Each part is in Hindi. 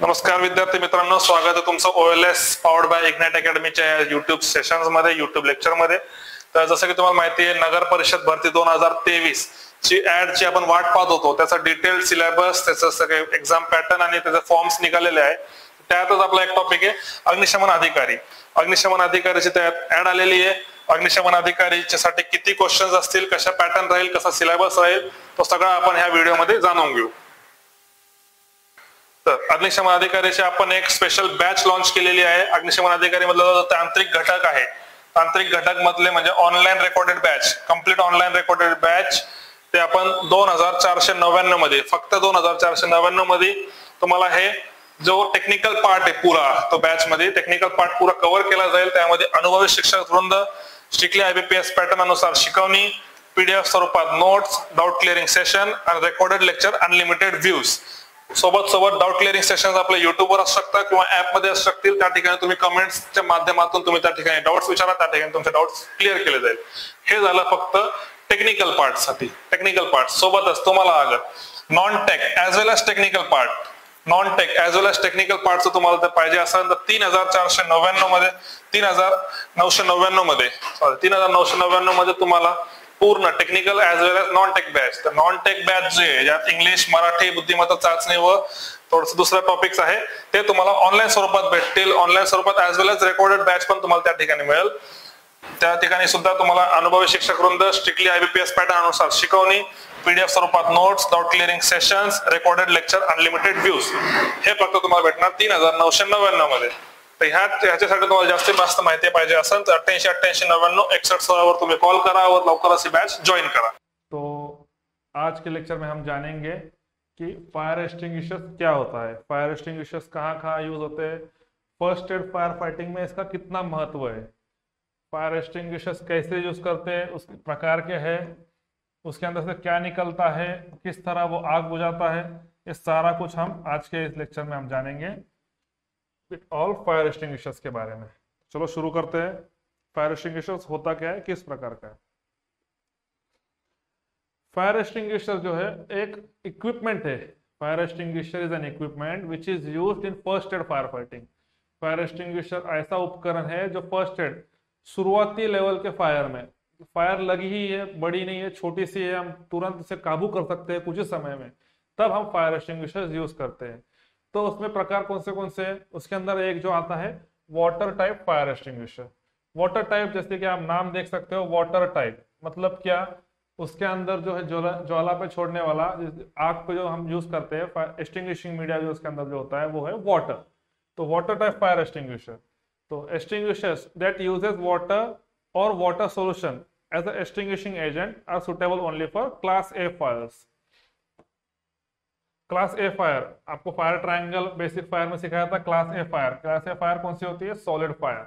नमस्कार विद्यार्थी मित्रांनो, स्वागत आहे तुमचं OLS पॉवर्ड बाय इग्नाइट अकॅडमीच्या युट्यूब सेशन्स मध्ये, युट्यूब लेक्चर मध्ये. तर जसं की तुम्हाला माहिती आहे, नगर परिषद भरती 2023 ची ऍड ची आपण वाट पाहत होतो. त्याचा डिटेल सिलेबस, त्याचं सगळे एक्झाम पॅटर्न आणि त्याचे फॉर्म्स निघालेले आहे. त्यातच आपला एक टॉपिक आहे अग्निशमन अधिकारी. अग्निशमन अधिकारीची त्यात ऍड आलेली आहे. अग्निशमन अधिकारीच्या साठी किती क्वेश्चन्स असतील, कशा पॅटर्न राहील, कसा सिलेबस राहील, तो सगळा आपण ह्या व्हिडिओमध्ये जाणून घेऊ. तर अग्निशमन अधिकारीची आपण एक स्पेशल बॅच लॉन्च केलेली आहे. अग्निशमन अधिकारी मधला जो तांत्रिक घटक आहे, तांत्रिक घटक मधले म्हणजे online recorded batch, complete online recorded batch, ते आपण 2499 मध्ये, फक्त 2499 मध्ये तुम्हाला हे जो टेक्निकल पार्ट आहे पुरा, तो बॅच मध्ये टेक्निकल पार्ट पुरा कव्हर केला जाईल. त्यामध्ये अनुभवी शिक्षक वृंद, स्ट्रिक्टली IBPS पॅटर्न अनुसार शिकवणी, PDF स्वरूपात नोट्स, डाऊट क्लिअरिंग सेशन आणि रेकॉर्डेड लेक्चर, अनलिमिटेड व्ह्यूज. सोबत डाऊट क्लिअरिंग सेशन आपल्या युट्यूबवर असू शकतात किंवा ऍप मध्ये असू शकतील. त्या ठिकाणी तुम्ही कमेंट्सच्या माध्यमातून तुम्ही त्या ठिकाणी डाऊट्स विचारा, त्या ठिकाणी तुमचे डाऊट्स क्लिअर केले जाईल. हे झालं फक्त टेक्निकल पार्ट साठी. टेक्निकल पार्ट सोबतच तुम्हाला अगर non tech as well as technical part, non tech as well as technical पार्टचं तुम्हाला तर पाहिजे असेल तर 3499 मध्ये, 3999 मध्ये तुम्हाला पूर्ण technical as well as non tech batch. तर नॉन टेक बॅच जे ज्यात इंग्लिश, मराठी, बुद्धिमत्ता चाचणी व थोडस दुसरे टॉपिक्स आहे, ते तुम्हाला ऑनलाईन स्वरूपात भेटतील. ऑनलाईन स्वरूपात as well as recorded batch पण तुम्हाला त्या ठिकाणी मिळेल. त्या ठिकाणी सुद्धा तुम्हाला अनुभवी शिक्षक वृंद, स्ट्रिक्टली IBPS पॅटर्न अनुसार शिकवणी, PDF स्वरूपात notes, doubt clearing sessions, recorded lecture, unlimited views, हे फक्त तुम्हाला भेटणार 3999 मध्ये. तर ह्याच्यासाठी तुम्हाला जास्तीत जास्त माहिती पाहिजे असेल तर 88889061 वर तुम्ही कॉल करा और लवकरच बैच ज्वाइन करा. तो आज के लेक्चर में हम जानेंगे कि फायर एक्सटिंग्विशर्स क्या होता है, फायर एक्सटिंग्विशर्स कहाँ कहाँ यूज होते हैं, फर्स्ट एड फायर फाइटिंग में इसका कितना महत्व है, फायर एक्सटिंग्विशर्स कैसे यूज करते हैं, उसके प्रकार के हैं, उसके अंदर से क्या निकलता है, किस तरह वो आग बुझाता है, ये सारा कुछ हम आज के इस लेक्चर में हम जानेंगे ऑल फायर एक्सटिंग्विशर्स के बारे में. चलो शुरू करते हैं. फायर एक्सटिंग्विशर्स होता क्या है, किस प्रकार का है. फायर एक्सटिंग्विशर जो है एक इक्विपमेंट है. Fire extinguisher is an equipment which is used in first aid fire fighting. Fire extinguisher ऐसा उपकरण है जो फर्स्ट एड, शुरुआती लेवल के फायर में, फायर लगी ही है, बड़ी नहीं है, छोटी सी है, हम तुरंत इसे काबू कर सकते हैं कुछ ही समय में, तब हम फायर एक्सटिंग्विशर यूज करते हैं. तो उसमें प्रकार कौन से हैं, उसके अंदर एक जो आता है water type fire extinguisher. Water type जैसे कि आप नाम देख सकते हो, वाटर टाइप मतलब क्या, उसके अंदर जो है ज्वाला पे छोड़ने वाला आग पे जो हम यूज करते हैं, एक्सटिंग्विशिंग मीडिया जो उसके अंदर जो होता है वो है वाटर. तो वाटर टाइप फायर एक्सटिंग्विशर. तो एक्सटिंग्विशर्स दैट यूजेस वाटर और water solution as a extinguishing agent are suitable only for class A fires. Class A fire आपको फायर ट्रायंगल बेसिक फायर में सिखाया था. Class A fire, class A fire कौन सी होती है, solid fire,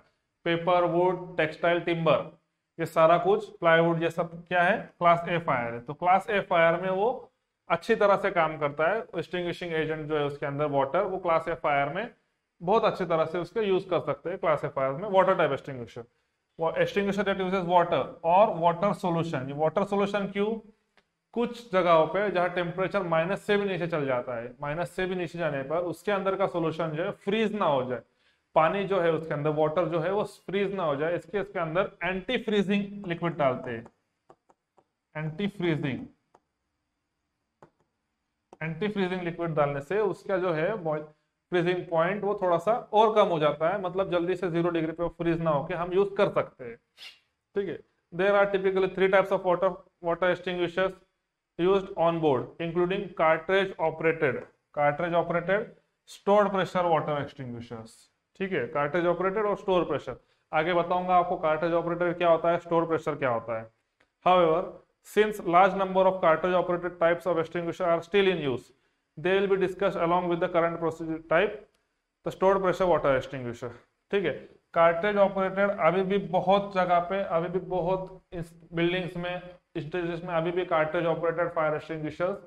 paper, wood, textile, timber, ये सारा कुछ, प्लाईवुड, ये सब क्या है, क्लास ए फायर है. तो क्लास ए फायर में वो अच्छी तरह से काम करता है. एक्सटिंग्विशिंग एजेंट जो है उसके अंदर वाटर, वो क्लास ए फायर में बहुत अच्छी तरह से उसके यूज कर सकते हैं. क्लास ए फायर में वाटर टाइप एक्सटिंग्विशर, वो एक्सटिंग्विशर दैट यूजेस वाटर और वाटर सोल्यूशन. ये वाटर सोल्यूशन क्यों, कुछ जगहों पे जहां टेम्परेचर माइनस से भी नीचे चल जाता है, माइनस से भी नीचे जाने पर उसके अंदर का सोल्यूशन जो है फ्रीज ना हो जाए, पानी जो है उसके अंदर वाटर जो है वो फ्रीज ना हो जाए, इसके अंदर एंटी फ्रीजिंग लिक्विड डालते हैं. एंटी फ्रीजिंग लिक्विड डालने से उसका जो है फ्रीजिंग पॉइंट वो थोड़ा सा और कम हो जाता है, मतलब जल्दी से 0 डिग्री पे फ्रीज ना होके हम यूज कर सकते हैं. ठीक है. There are typically 3 types of water extinguishers used on board, including cartridge operated, stored pressure water extinguishers. ठीक है, कार्ट्रिज ऑपरेटेड और स्टोर प्रेशर. आगे बताऊंगा आपको कार्ट्रिज ऑपरेटेड क्या होता है, स्टोर प्रेशर क्या होता है. However, since large number of cartridge operated types of extinguisher are still in use, they will be discussed along with the current procedure type, the stored pressure water extinguisher. ठीक है. कार्ट्रिज ऑपरेटेड अभी भी बहुत जगह पे, अभी भी बहुत इस बिल्डिंग्स में, स्टेजेस में अभी भी कार्ट्रिज ऑपरेटेड फायर एक्सटिंग्विशर्स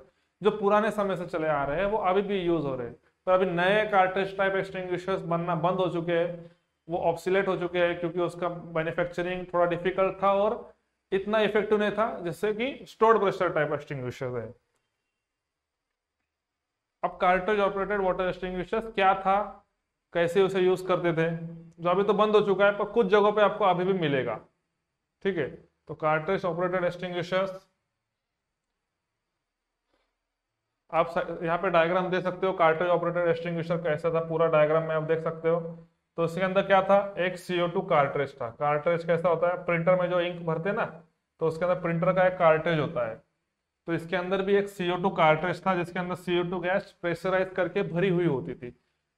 जो पुराने समय से चले आ रहे हैं वो अभी भी यूज हो रहे हैं. पर अभी नए कार्ट्रिज टाइप एक्सटिंग्विशर्स बनना बंद हो चुके हैं, वो ऑब्सोलेट हो चुके हैं क्योंकि उसका मैन्युफैक्चरिंग थोड़ा डिफिकल्ट था और इतना इफेक्टिव नहीं था जैसे कि स्टोर्ड प्रेशर टाइप एक्सटिंग्विशर्स है. अब कार्ट्रिज ऑपरेटेड वाटर एक्सटिंग्विशर्स क्या था, कैसे उसे यूज करते थे, जो अभी तो बंद हो चुका है पर कुछ जगहों पे आपको अभी भी मिलेगा। ठीक है, तो कार्ट्रिज ऑपरेटेड एक्सटिंग्विशर्स, आप यहाँ पे डायग्राम दे सकते हो कार्ट्रिज ऑपरेटेड एक्सटिंग्विशर कैसा था, पूरा डायग्राम में आप देख सकते हो। तो इसके अंदर क्या था, एक CO2 कार्ट्रिज था। कार्ट्रिज कैसा होता है, प्रिंटर में जो इंक भरते हैं ना, तो उसके अंदर प्रिंटर का एक कार्ट्रिज होता है। तो इसके अंदर भी एक CO2 कार्ट्रिज था जिसके अंदर CO2 गैस प्रेशराइज करके भरी हुई होती थी।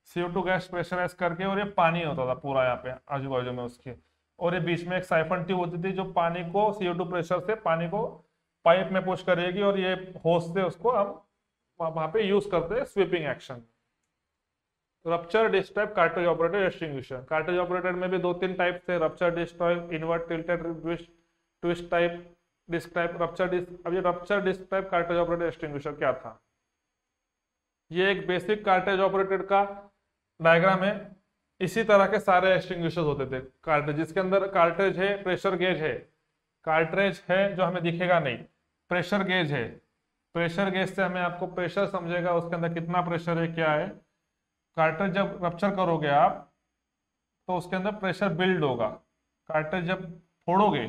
CO2 गैस प्रेशराइज करके, और ये पानी होता था पूरा यहाँ पे आजू बाजू में उसके, और ये बीच में एक साइफन ट्यूब होती थी जो पानी को CO2 प्रेशर से पानी को पाइप में पुश करेगी, और ये होस से उसको हम वहां पे यूज करते हैं sweeping action. Rupture disc type cartridge operated extinguisher, cartridge operated में भी 2-3 टाइप थे, rupture disc type, invert tilted twist type, disc type, rupture disc. अब ये rupture disc type cartridge operated extinguisher क्या था, ये एक बेसिक कार्ट्रिज ऑपरेटेड का डायग्राम है। इसी तरह के सारे एक्सटिंग्विशर्स होते थे कार्ट्रिज, जिसके अंदर कार्ट्रिज है, प्रेशर गेज है, कार्ट्रिज है जो हमें दिखेगा नहीं, प्रेशर गेज है, प्रेशर गेज से हमें आपको प्रेशर समझेगा उसके अंदर कितना प्रेशर है क्या है। कार्ट्रिज जब रप्चर करोगे आप तो उसके अंदर प्रेशर बिल्ड होगा, कार्ट्रिज जब फोड़ोगे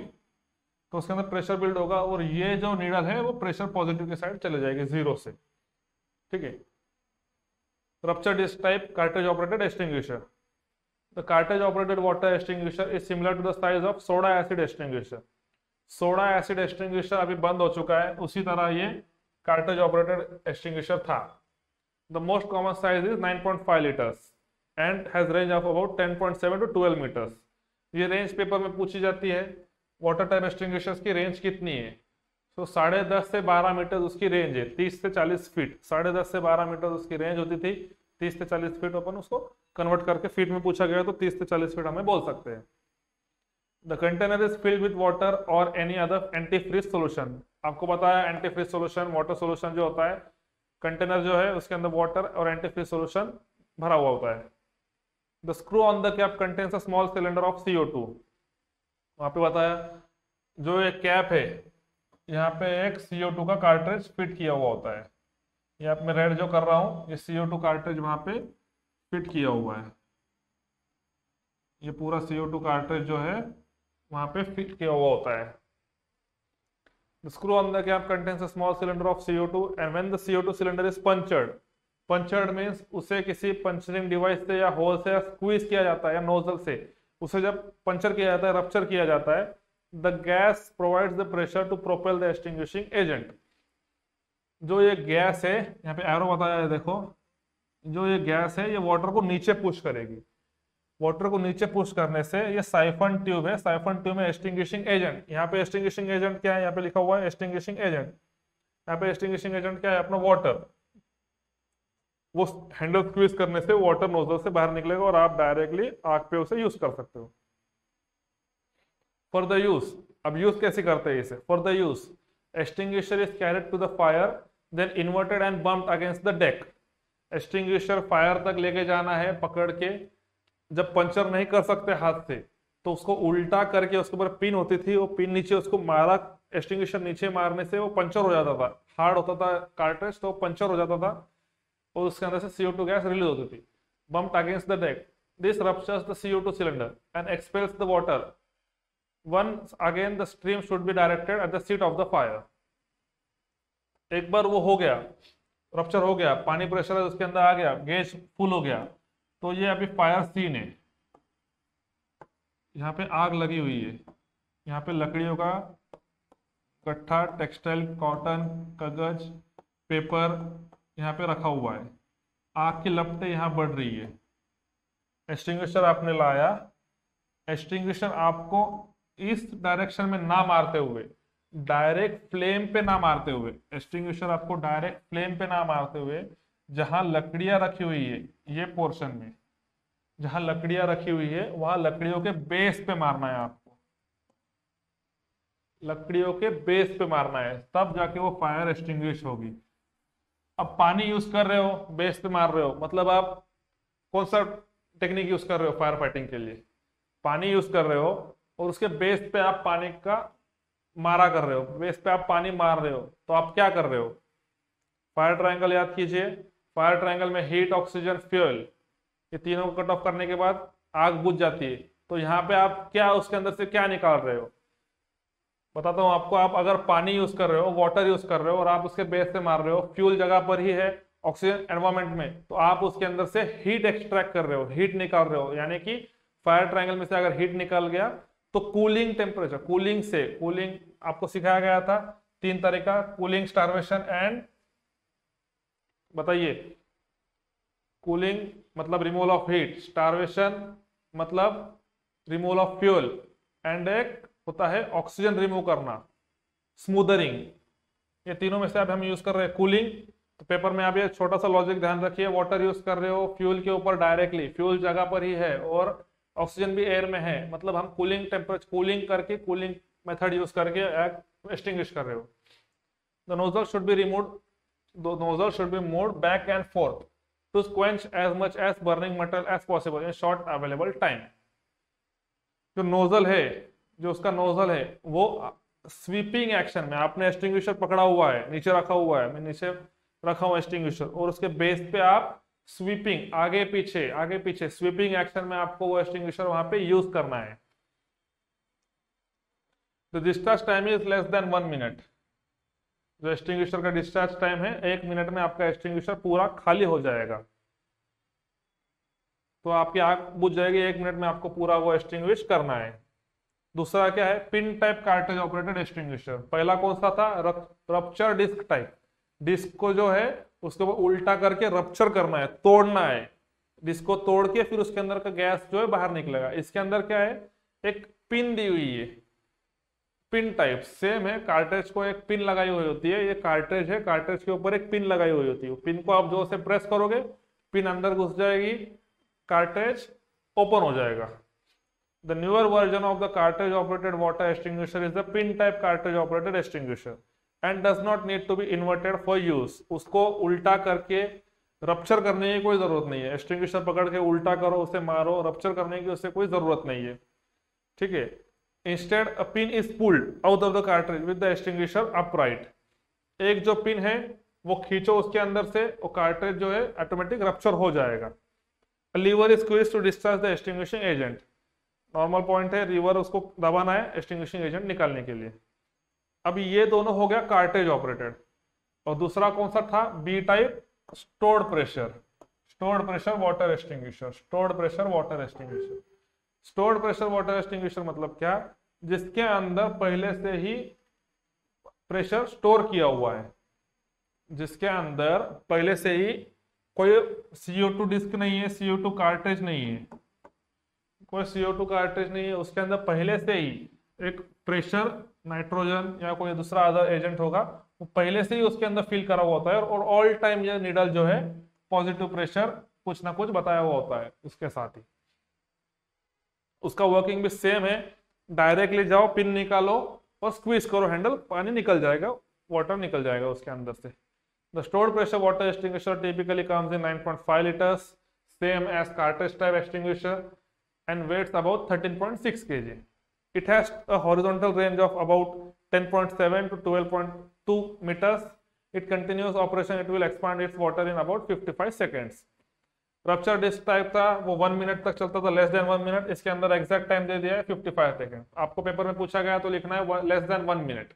तो उसके अंदर प्रेशर बिल्ड होगा, और ये जो नीडल है वो प्रेशर पॉजिटिव की साइड चले जाएगी 0 से। ठीक है, rupture disc type cartridge operated extinguisher. The cartridge operated water extinguisher is similar to the size of soda acid extinguisher. Soda acid extinguisher अभी बंद हो चुका है, उसी तरह ये कार्ट्रिज ऑपरेटेड एक्सटिंग्विशर था। The most common size is 9.5 liters and has range of about 10.7 to 12 meters. ये रेंज पेपर में पूछी जाती है, वाटर टाइप एक्सटिंग्विशर्स की रेंज कितनी है। तो 10.5 से 12 मीटर उसकी रेंज है, 30 से 40 फीट। 10.5 से 12 मीटर उसकी रेंज होती थी, 30 से 40 फीट अपन उसको कन्वर्ट करके फीट में पूछा गया तो 30 से 40 फीट हमें बोल सकते हैं। The container is filled with water और any other antifreeze solution. आपको पता है antifreeze solution, water solution जो होता है, कंटेनर जो है उसके अंदर वाटर और एंटी फ्रीज सोल्यूशन भरा हुआ होता है। The screw on the cap contains a small cylinder of CO2। वहां पे बताया जो एक कैप है, यहाँ पे एक CO2 का कार्ट्रिज फिट किया हुआ होता है। यहाँ पे मैं रेड जो कर रहा हूँ, ये CO2 कार्ट्रिज वहां पे फिट किया हुआ है। ये पूरा CO2 कार्ट्रिज जो है वहां पे फिट किया हुआ होता है। The screw on the cap contains a small cylinder of CO2 and when the CO2 cylinder is punctured, punctured means उसे किसी पंचरिंग डिवाइस से या होल से स्क्वीज किया जाता है या नोजल से, उसे जब पंचर किया जाता है, रप्चर किया जाता है, the gas provides the pressure to propel the extinguishing agent। जो ये गैस है, यहाँ पे एरो बताया है देखो, जो ये गैस है ये वाटर को नीचे पुश करेगी। वाटर को नीचे पुश करने से, ये साइफन ट्यूब है, साइफन ट्यूब में एक्सटिंग्विशिंग एजेंट, यहाँ पे एक्सटिंग्विशिंग एजेंट क्या है, यहाँ पे लिखा हुआ है एक्सटिंग्विशिंग एजेंट। यहाँ पे एक्सटिंग्विशिंग एजेंट क्या है, अपना वाटर, वो हैंडल स्क्वीज करने से वाटर नोजल से बाहर निकलेगा और आप डायरेक्टली आग पे उसे यूज कर सकते हो। फॉर द यूज, अब यूज कैसे करते हैं इसे, for the use extinguisher is carried to the fire then inverted and bumped against the deck. Extinguisher fire तक लेके जाना है पकड़ के, जब पंचर नहीं कर सकते हाथ से तो उसको उल्टा करके, उसके ऊपर पिन होती थी, वो पिन नीचे उसको मारा, एक्सटिंग्विशर नीचे मारने से वो पंचर हो जाता था, हार्ड होता था कार्ट्रिज तो पंचर हो जाता था और उसके अंदर से CO2 गैस रिलीज होती थी। Bumped against the deck, this ruptures the CO2 cylinder and expels the water. Once again the stream should be directed at the seat of the fire। एक बार वो हो गया, रप्चर हो गया, पानी प्रेशर उसके अंदर आ गया, गेज फुल हो गया, तो ये अभी फायर सीन है, यहाँ पे आग लगी हुई है, यहाँ पे लकड़ियों का गट्ठा, टेक्सटाइल, कॉटन, कागज, पेपर यहाँ पे रखा हुआ है, आग की लपटें यहाँ बढ़ रही है। एक्सटिंग्विशर आपने लाया, एक्सटिंग्विशर आपको इस डायरेक्शन में ना मारते हुए, डायरेक्ट फ्लेम पे ना मारते हुए, एक्सटिंग्विशर आपको डायरेक्ट फ्लेम पे ना मारते हुए, जहां लकड़ियां रखी हुई है, ये पोर्शन में जहां लकड़ियां रखी हुई है वहां लकड़ियों के बेस पे मारना है आपको, लकड़ियों के बेस पे मारना है, तब जाके वो फायर एक्सटिंग्विश होगी। अब पानी यूज कर रहे हो, बेस पे मार रहे हो, मतलब आप कौन सा टेक्निक यूज कर रहे हो फायर फाइटिंग के लिए, पानी यूज कर रहे हो और उसके बेस पे आप पानी का मारा कर रहे हो, बेस पे आप पानी मार रहे हो, तो आप क्या कर रहे हो, फायर ट्रायंगल याद कीजिए, फायर ट्रायंगल में हीट, ऑक्सीजन, फ्यूल, ये तीनों को कट ऑफ करने के बाद आग बुझ जाती है। तो यहाँ पे आप क्या उसके अंदर से क्या निकाल रहे हो, बताता हूँ आपको। आप अगर पानी यूज कर रहे हो, वाटर यूज कर रहे हो और आप उसके बेस से मार रहे हो, फ्यूल जगह पर ही है ऑक्सीजन एनवायरमेंट में, तो आप उसके अंदर से हीट एक्सट्रैक्ट कर रहे हो, हीट निकाल रहे हो। यानी कि फायर ट्रायंगल में से अगर हीट निकल गया तो कूलिंग टेम्परेचर, कूलिंग आपको सिखाया गया था 3 तरह का, कूलिंग, स्टार्वेशन एंड, बताइए, कूलिंग मतलब रिमूवल ऑफ हीट, स्टार्वेशन मतलब रिमूवल ऑफ फ्यूल, एंड एक होता है ऑक्सीजन रिमूव करना, स्मूदरिंग। ये तीनों में से अब हम यूज कर रहे हैं कूलिंग। तो पेपर में आप ये छोटा सा लॉजिक ध्यान रखिए, वाटर यूज कर रहे हो फ्यूल के ऊपर डायरेक्टली, फ्यूल जगह पर ही है और ऑक्सीजन भी एयर में है, मतलब हम कूलिंग टेम्परेचर, कूलिंग करके, कूलिंग मेथड यूज करके एक्सटिंग्विश कर रहे हो। The nozzle should be removed, the nozzle should be moved back and forth to quench as much as burning material as possible in short available time। जो नोजल है, जो उसका नोजल है वो स्वीपिंग एक्शन में, आपने एक्सटिंग्विशर पकड़ा हुआ है, नीचे रखा हुआ है, मैं नीचे रखा हूँ एक्सटिंग्विशर, और उसके बेस पे आप स्वीपिंग, आगे पीछे स्वीपिंग एक्शन में आपको वो एक्सटिंग्विशर वहां पे यूज करना है। The discharge time is less than 1 minute. जो एक्सटिंग्विशर का डिस्चार्ज टाइम है, 1 मिनट में आपका एक्सटिंग्विशर पूरा खाली हो जाएगा। तो आपकी आग बुझ जाएगी, 1 मिनट में आपको पूरा वो एक्सटिंग्विश करना है। दूसरा क्या है, pin type cartridge operated extinguisher. पहला कौन सा था, रप्चर डिस्क टाइप। डिस्क को जो है उसके ऊपर उल्टा करके रप्चर करना है, तोड़ना है, डिस्क को तोड़ के फिर उसके अंदर का गैस जो है बाहर निकलेगा। इसके अंदर क्या है, एक पिन दी हुई है, पिन टाइप सेम है, कार्ट्रिज को एक पिन लगाई हुई होती है, ये कार्ट्रिज है, कार्ट्रिज के ऊपर एक पिन लगाई हुई होती है। पिन को आप जो से प्रेस करोगे पिन अंदर घुस जाएगी, कार्ट्रिज ओपन हो जाएगा। The newer version of the cartridge operated water extinguisher is the pin type cartridge operated extinguisher and does not need to be inverted for use. उसको उल्टा करके रप्चर करने की कोई जरूरत नहीं है, एक्सटिंग्विशर पकड़ के उल्टा करो, उसे मारो, रप्चर करने की उससे कोई जरूरत नहीं है, ठीक है। Instead, a pin is pulled out of the cartridge with the extinguisher upright। एक जो पिन है वो खींचो उसके अंदर से, वो कार्ट्रिज जो है ऑटोमेटिक रप्चर हो जाएगा। A lever is squeezed to discharge the extinguishing agent। Normal point है, लीवर उसको दबाना है एक्सटिंग्विशिंग एजेंट निकालने के लिए। अब ये दोनों हो गया कार्ट्रिज ऑपरेटेड। और दूसरा कौन सा था, B type, stored pressure water extinguisher. Stored pressure water extinguisher, stored pressure water extinguisher मतलब क्या, जिसके अंदर पहले से ही प्रेशर स्टोर किया हुआ है, जिसके अंदर पहले से ही कोई CO2 डिस्क नहीं है, CO2 कार्ट्रिज नहीं है, कोई CO2 कार्ट्रिज नहीं है, उसके अंदर पहले से ही एक प्रेशर, नाइट्रोजन या कोई दूसरा अदर एजेंट होगा, वो पहले से ही उसके अंदर फिल करा हुआ होता है। और ऑल टाइम ये नीडल जो है पॉजिटिव प्रेशर कुछ ना कुछ बताया हुआ होता है उसके साथ ही। उसका वर्किंग भी सेम है, डायरेक्टली जाओ, पिन निकालो और स्क्वीज करो हैंडल, पानी निकल जाएगा, वाटर निकल जाएगा उसके अंदर से। The stored pressure water extinguisher typically comes in 9.5 liters, same as cartridge type extinguisher and weighs about 13.6 kg. It has a horizontal range of about 10.7 to 12.2 meters. It continues operation, it will expand its water in about 55 seconds. Rupture disc type था, वो 1 मिनट तक चलता था, लेस देन 1 मिनट। इसके अंदर एग्जैक्ट टाइम दे दिया है 55 सेकंड। आपको पेपर में पूछा गया तो लिखना है लेस देन 1 मिनट,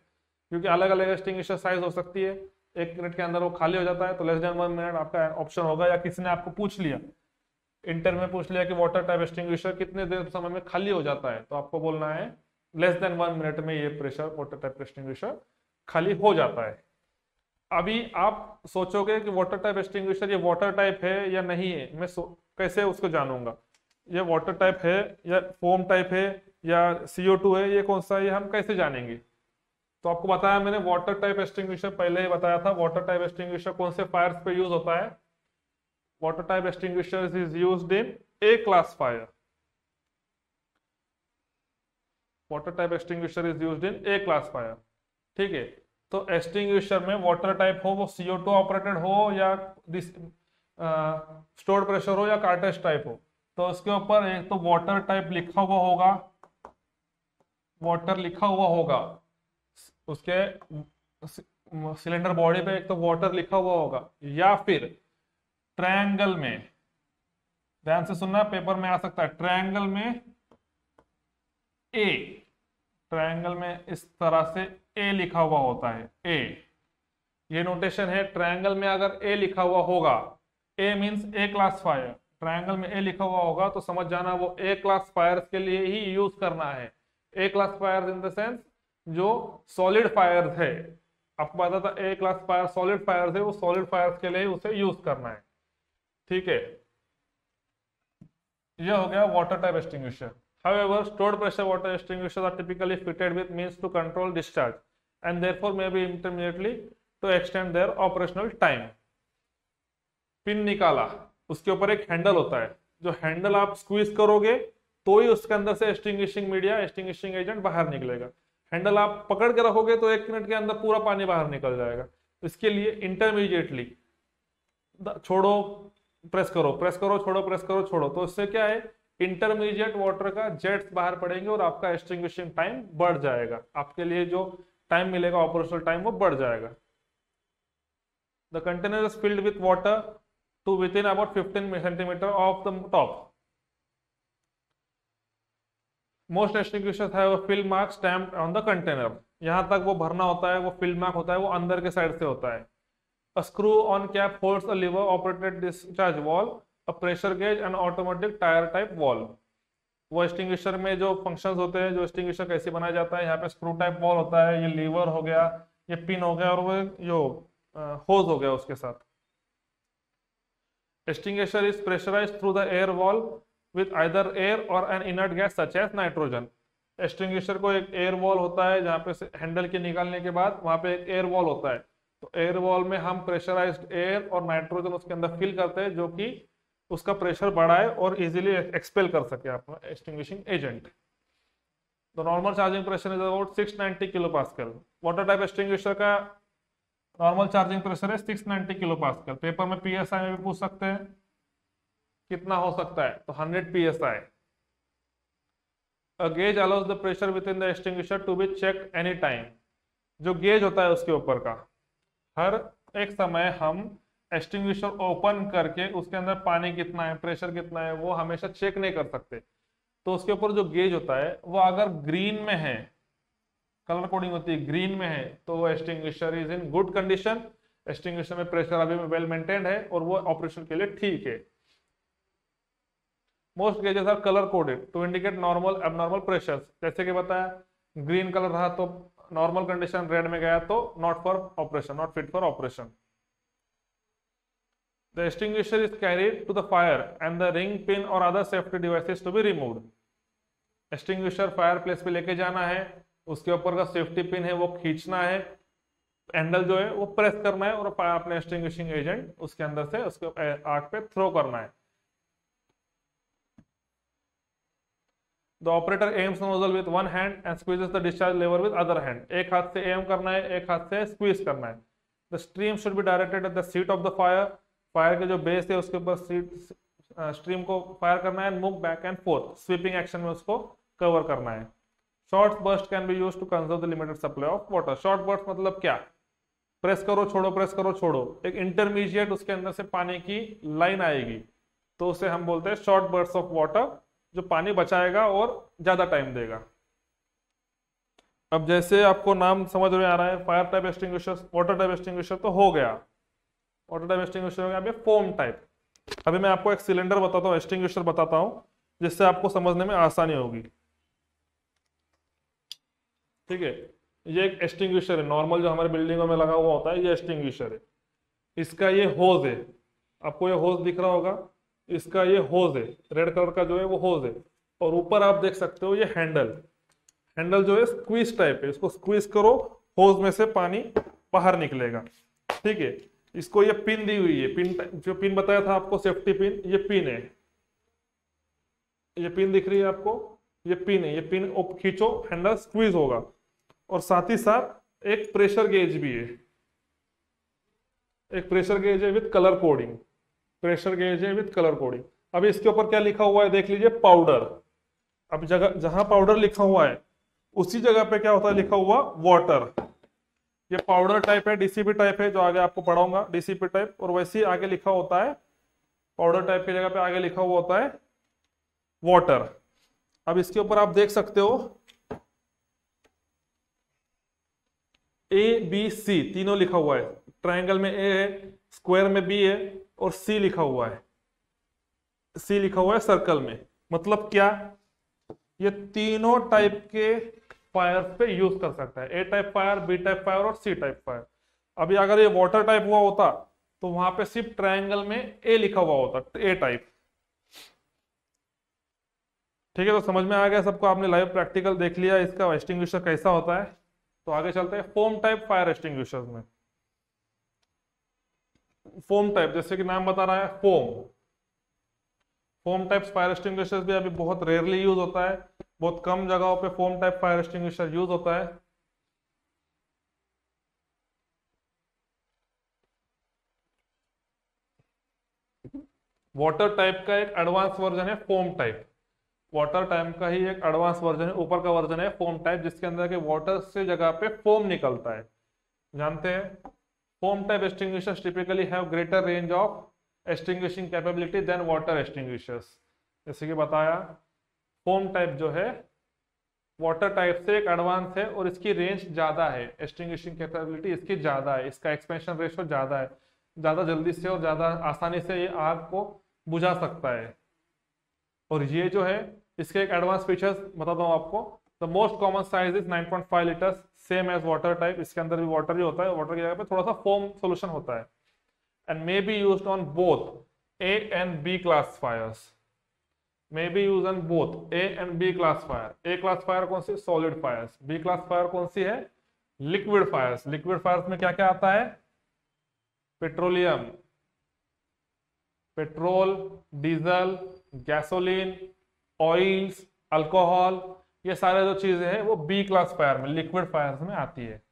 क्योंकि अलग अलग एक्सटिंग्विशर साइज हो सकती है, 1 मिनट के अंदर वो खाली हो जाता है, तो लेस देन 1 मिनट आपका ऑप्शन होगा। या किसी ने आपको पूछ लिया, इंटर में पूछ लिया कि वाटर टाइप एक्सटिंग्विशर कितने देर समय में खाली हो जाता है, तो आपको बोलना है लेस देन 1 मिनट में ये प्रेशर वाटर टाइप एक्सटिंग्विशर खाली हो जाता है। अभी आप सोचोगे कि वाटर टाइप एक्सटिंग्विशर ये वाटर टाइप है या नहीं है, मैं कैसे उसको जानूंगा, ये वाटर टाइप है या फोम टाइप है या CO2 है, ये कौन सा है, ये हम कैसे जानेंगे। तो आपको बताया मैंने, वाटर टाइप एक्सटिंग्विशर पहले ही बताया था। वाटर टाइप एक्सटिंग्विशर कौन से फायर्स पे यूज होता है, water type extinguisher is used in A class fire. Water type extinguisher is used in A class fire, ठीक है। तो एक्सटिंग्विशर में वाटर टाइप हो, वो CO2 ऑपरेटेड हो या स्टोर्ड प्रेशर हो या कार्ट्रिज टाइप हो, तो उसके ऊपर एक तो वाटर टाइप लिखा हुआ होगा, वाटर लिखा हुआ होगा, उसके सिलेंडर बॉडी पे एक तो वाटर लिखा हुआ होगा, या फिर ट्रायंगल में, ध्यान से सुनना, पेपर में आ सकता है, ट्रायंगल में ए, ट्रायंगल में इस तरह से ए लिखा हुआ होता है, ए, ये नोटेशन है। ट्रायंगल में अगर ए लिखा हुआ होगा, ए मींस ए क्लासिफायर, ट्रायंगल में ए लिखा हुआ होगा तो समझ जाना वो ए क्लासिफायर्स के लिए ही यूज करना है। ए क्लासिफायर्स इन द सेंस जो सॉलिड फायर्स है, आपको पता था ए क्लासिफायर सॉलिड फायर्स है, वो सॉलिड फायर्स के लिए उसे यूज करना है, ठीक है। यह हो गया water type extinguisher. However, stored pressure water extinguishers are typically fitted with means to control discharge and therefore may be intermittently to extend their operational time. Pin निकाला, उसके ऊपर एक हैंडल होता है, जो हैंडल आप स्क्वीज करोगे तो ही उसके अंदर से एक्सटिंग्विशिंग मीडिया, एक्सटिंग्विशिंग एजेंट बाहर निकलेगा। हैंडल आप पकड़ के रखोगे तो 1 मिनट के अंदर पूरा पानी बाहर निकल जाएगा। तो इसके लिए इंटरमीडिएटली छोड़ो प्रेस करो, प्रेस करो छोड़ो, प्रेस करो छोड़ो, तो इससे क्या है, इंटरमीडिएट वाटर का जेट्स बाहर पड़ेंगे और आपका एक्सटिंग्विशिंग टाइम बढ़ जाएगा, आपके लिए जो टाइम मिलेगा ऑपरेशनल टाइम वो बढ़ जाएगा। The container is filled with water to within about 15 centimetre of the top. Most extinguishers have a fill mark stamped on the container. यहां तक वो भरना होता है, वो फिल मार्क होता है, वो अंदर के साइड से होता है। A screw on cap holds a lever operated discharge valve, a pressure gauge and automatic tyre type valve. वो एक्सटिंग्विशर में जो फंक्शंस होते हैं, जो एक्सटिंग्विशर कैसे बनाया जाता है, यहाँ पे स्क्रू टाइप वाल्व होता है, ये लीवर हो गया, ये पिन हो गया और वो जो होज हो गया उसके साथ। Extinguisher is pressurised through the air valve with either air or an inert gas such as nitrogen. Extinguisher को एक एयर वॉल होता है, जहाँ पे हैंडल के निकालने के बाद वहां पे एक एयर वॉल होता है, तो एयर वॉल में हम प्रेशराइज्ड एयर और नाइट्रोजन उसके अंदर फिल करते हैं, जो कि उसका प्रेशर बढ़ाए और इजीली एक्सपेल कर सके आपका extinguishing agent. The normal charging pressure is about 690 kilo pascal. Water type extinguisher का नॉर्मल चार्जिंग प्रेशर है 690 किलो पास्कल। पेपर में पीएसआई में भी पूछ सकते हैं कितना हो सकता है, तो 100 psi। A gauge allows the pressure within the extinguisher to be checked any time। जो गेज होता है उसके ऊपर का, हर एक समय हम एक्सटिंग्विशर ओपन करके उसके अंदर पानी कितना है, प्रेशर कितना है, वो हमेशा चेक नहीं कर सकते। तो उसके ऊपर जो गेज होता है वो अगर ग्रीन में है, कलर कोडिंग होती है ग्रीन में है, तो वो extinguisher is in good condition, extinguisher में प्रेशर अभी वेल मेंटेन्ड है और वो ऑपरेशन के लिए ठीक है। Most gauges are colour coded to indicate normal abnormal pressures. जैसे कि बताया, ग्रीन कलर रहा तो नॉर्मल कंडीशन, रेड में गया तो not for operation, not fit for operation. The extinguisher is carried to the fire and the ring pin or other safety devices to be removed। Extinguisher fire place पे लेके जाना है, उसके ऊपर का सेफ्टी पिन है वो खींचना है, हैंडल जो है वो प्रेस करना है और अपने एक्सटिंग्विशिंग एजेंट उसके अंदर से उसके आग पे थ्रो करना है। The operator aims nozzle with one hand and squeezes the discharge lever with other hand। एक हाथ से एम करना है, एक हाथ से स्क्वीज करना है। The stream should be directed at the seat of the fire। Fire के जो बेस है उसके ऊपर स्ट्रीम को फायर करना है, move back and forth, sweeping action में उसको कवर करना है। Short burst can be used to conserve the limited supply of water. Short burst मतलब क्या, प्रेस करो छोड़ो, प्रेस करो छोड़ो, एक इंटरमीडिएट उसके अंदर से पानी की लाइन आएगी, तो उसे हम बोलते हैं शॉर्ट बर्स्ट ऑफ वाटर, जो पानी बचाएगा और ज्यादा टाइम देगा। अब जैसे आपको नाम समझ में आ रहा है, fire type extinguisher, water type extinguisher तो हो गया, वाटर टाइप एक्सटिंग्विशर हो गया। अभी फोम टाइप, अभी मैं आपको एक सिलेंडर बताता हूँ, एक्सटिंग्विशर बताता हूँ, जिससे आपको समझने में आसानी होगी। ठीक है, ये एक एक्सटिंग्विशर है, नॉर्मल जो हमारे बिल्डिंगों में लगा हुआ होता है, ये एक्सटिंग्विशर है। इसका ये होज है, आपको ये होज दिख रहा होगा, इसका ये होज है, रेड कलर का जो है वो होज है, और ऊपर आप देख सकते हो ये हैंडल, हैंडल जो है स्क्वीज टाइप है, इसको स्क्वीज करो, होज में से पानी बाहर निकलेगा। ठीक है, इसको ये पिन दी हुई है, पिन जो पिन बताया था आपको सेफ्टी पिन, ये पिन है, ये पिन दिख रही है आपको, ये पिन है, ये पिन खींचो, हैंडल स्क्वीज होगा, और साथ ही साथ एक प्रेशर गेज भी है, एक प्रेशर गेज है with colour coding, pressure gauge है विद कलर कोडिंग। अब इसके ऊपर क्या लिखा हुआ है देख लीजिए, पाउडर। अब जगह जहां पाउडर लिखा हुआ है उसी जगह पे क्या होता है लिखा हुआ, वाटर। ये पाउडर टाइप है, डीसीपी टाइप है, जो आगे आपको पढ़ाऊंगा, डीसीपी टाइप, और वैसे ही आगे लिखा होता है पाउडर टाइप की जगह पे आगे लिखा हुआ होता है वाटर। अब इसके ऊपर आप देख सकते हो ABC तीनों लिखा हुआ है। ट्रायंगल में ए है, स्क्वायर में बी है और सी लिखा हुआ है। सी लिखा हुआ है सर्कल में। मतलब क्या, ये तीनों टाइप के फायर पे यूज कर सकता है, A type fire, B type fire और सी टाइप फायर। अभी अगर ये वाटर टाइप हुआ होता तो वहां पे सिर्फ ट्रायंगल में ए लिखा हुआ होता, ए टाइप। ठीक है, तो समझ में आ गया सबको? आपने लाइव प्रैक्टिकल देख लिया इसका एक्सटिंग्विशर कैसा होता है। तो आगे चलते हैं फोम टाइप फायर एक्सटिंग्विशर्स में। फोम टाइप, जैसे कि नाम बता रहा है foam. Foam type fire extinguishers भी अभी बहुत रेयरली यूज होता है, बहुत कम जगहों पे foam type fire extinguisher use होता है। वाटर टाइप का एक एडवांस वर्जन है फोम टाइप। वाटर टाइप का ही एक एडवांस वर्जन है, ऊपर का वर्जन है फोम टाइप, जिसके अंदर के वाटर से जगह पे फोम निकलता है। जानते हैं foam type extinguishers typically have greater range of extinguishing capability than water extinguishers. जैसे कि बताया, फोम टाइप जो है वाटर टाइप से एक एडवांस है और इसकी रेंज ज्यादा है, एक्सटिंग्विशिंग कैपेबिलिटी इसकी ज्यादा है, इसका एक्सपेंशन रेशियो ज्यादा है, ज्यादा जल्दी से और ज्यादा आसानी से ये आग को बुझा सकता है। और ये जो है इसके एक एडवांस फीचर्स बताता हूँ आपको। The most common size is 9.5 litres, same as water type. इसके अंदर भी वाटर ही होता है, वाटर की जगह पे थोड़ा सा फोम सोल्यूशन होता है। And may be used on both A and B class fires. May be use on both A and B class fire. A class fire कौन सी? Solid fires. B class fire कौन सी है? Liquid Fyers. लिक्विड फायर्स में क्या क्या आता है? Petroleum, petrol, diesel, gasoline, oils, alcohol, ये सारे जो चीजें हैं वो बी क्लास फायर में, लिक्विड फायर्स में आती है।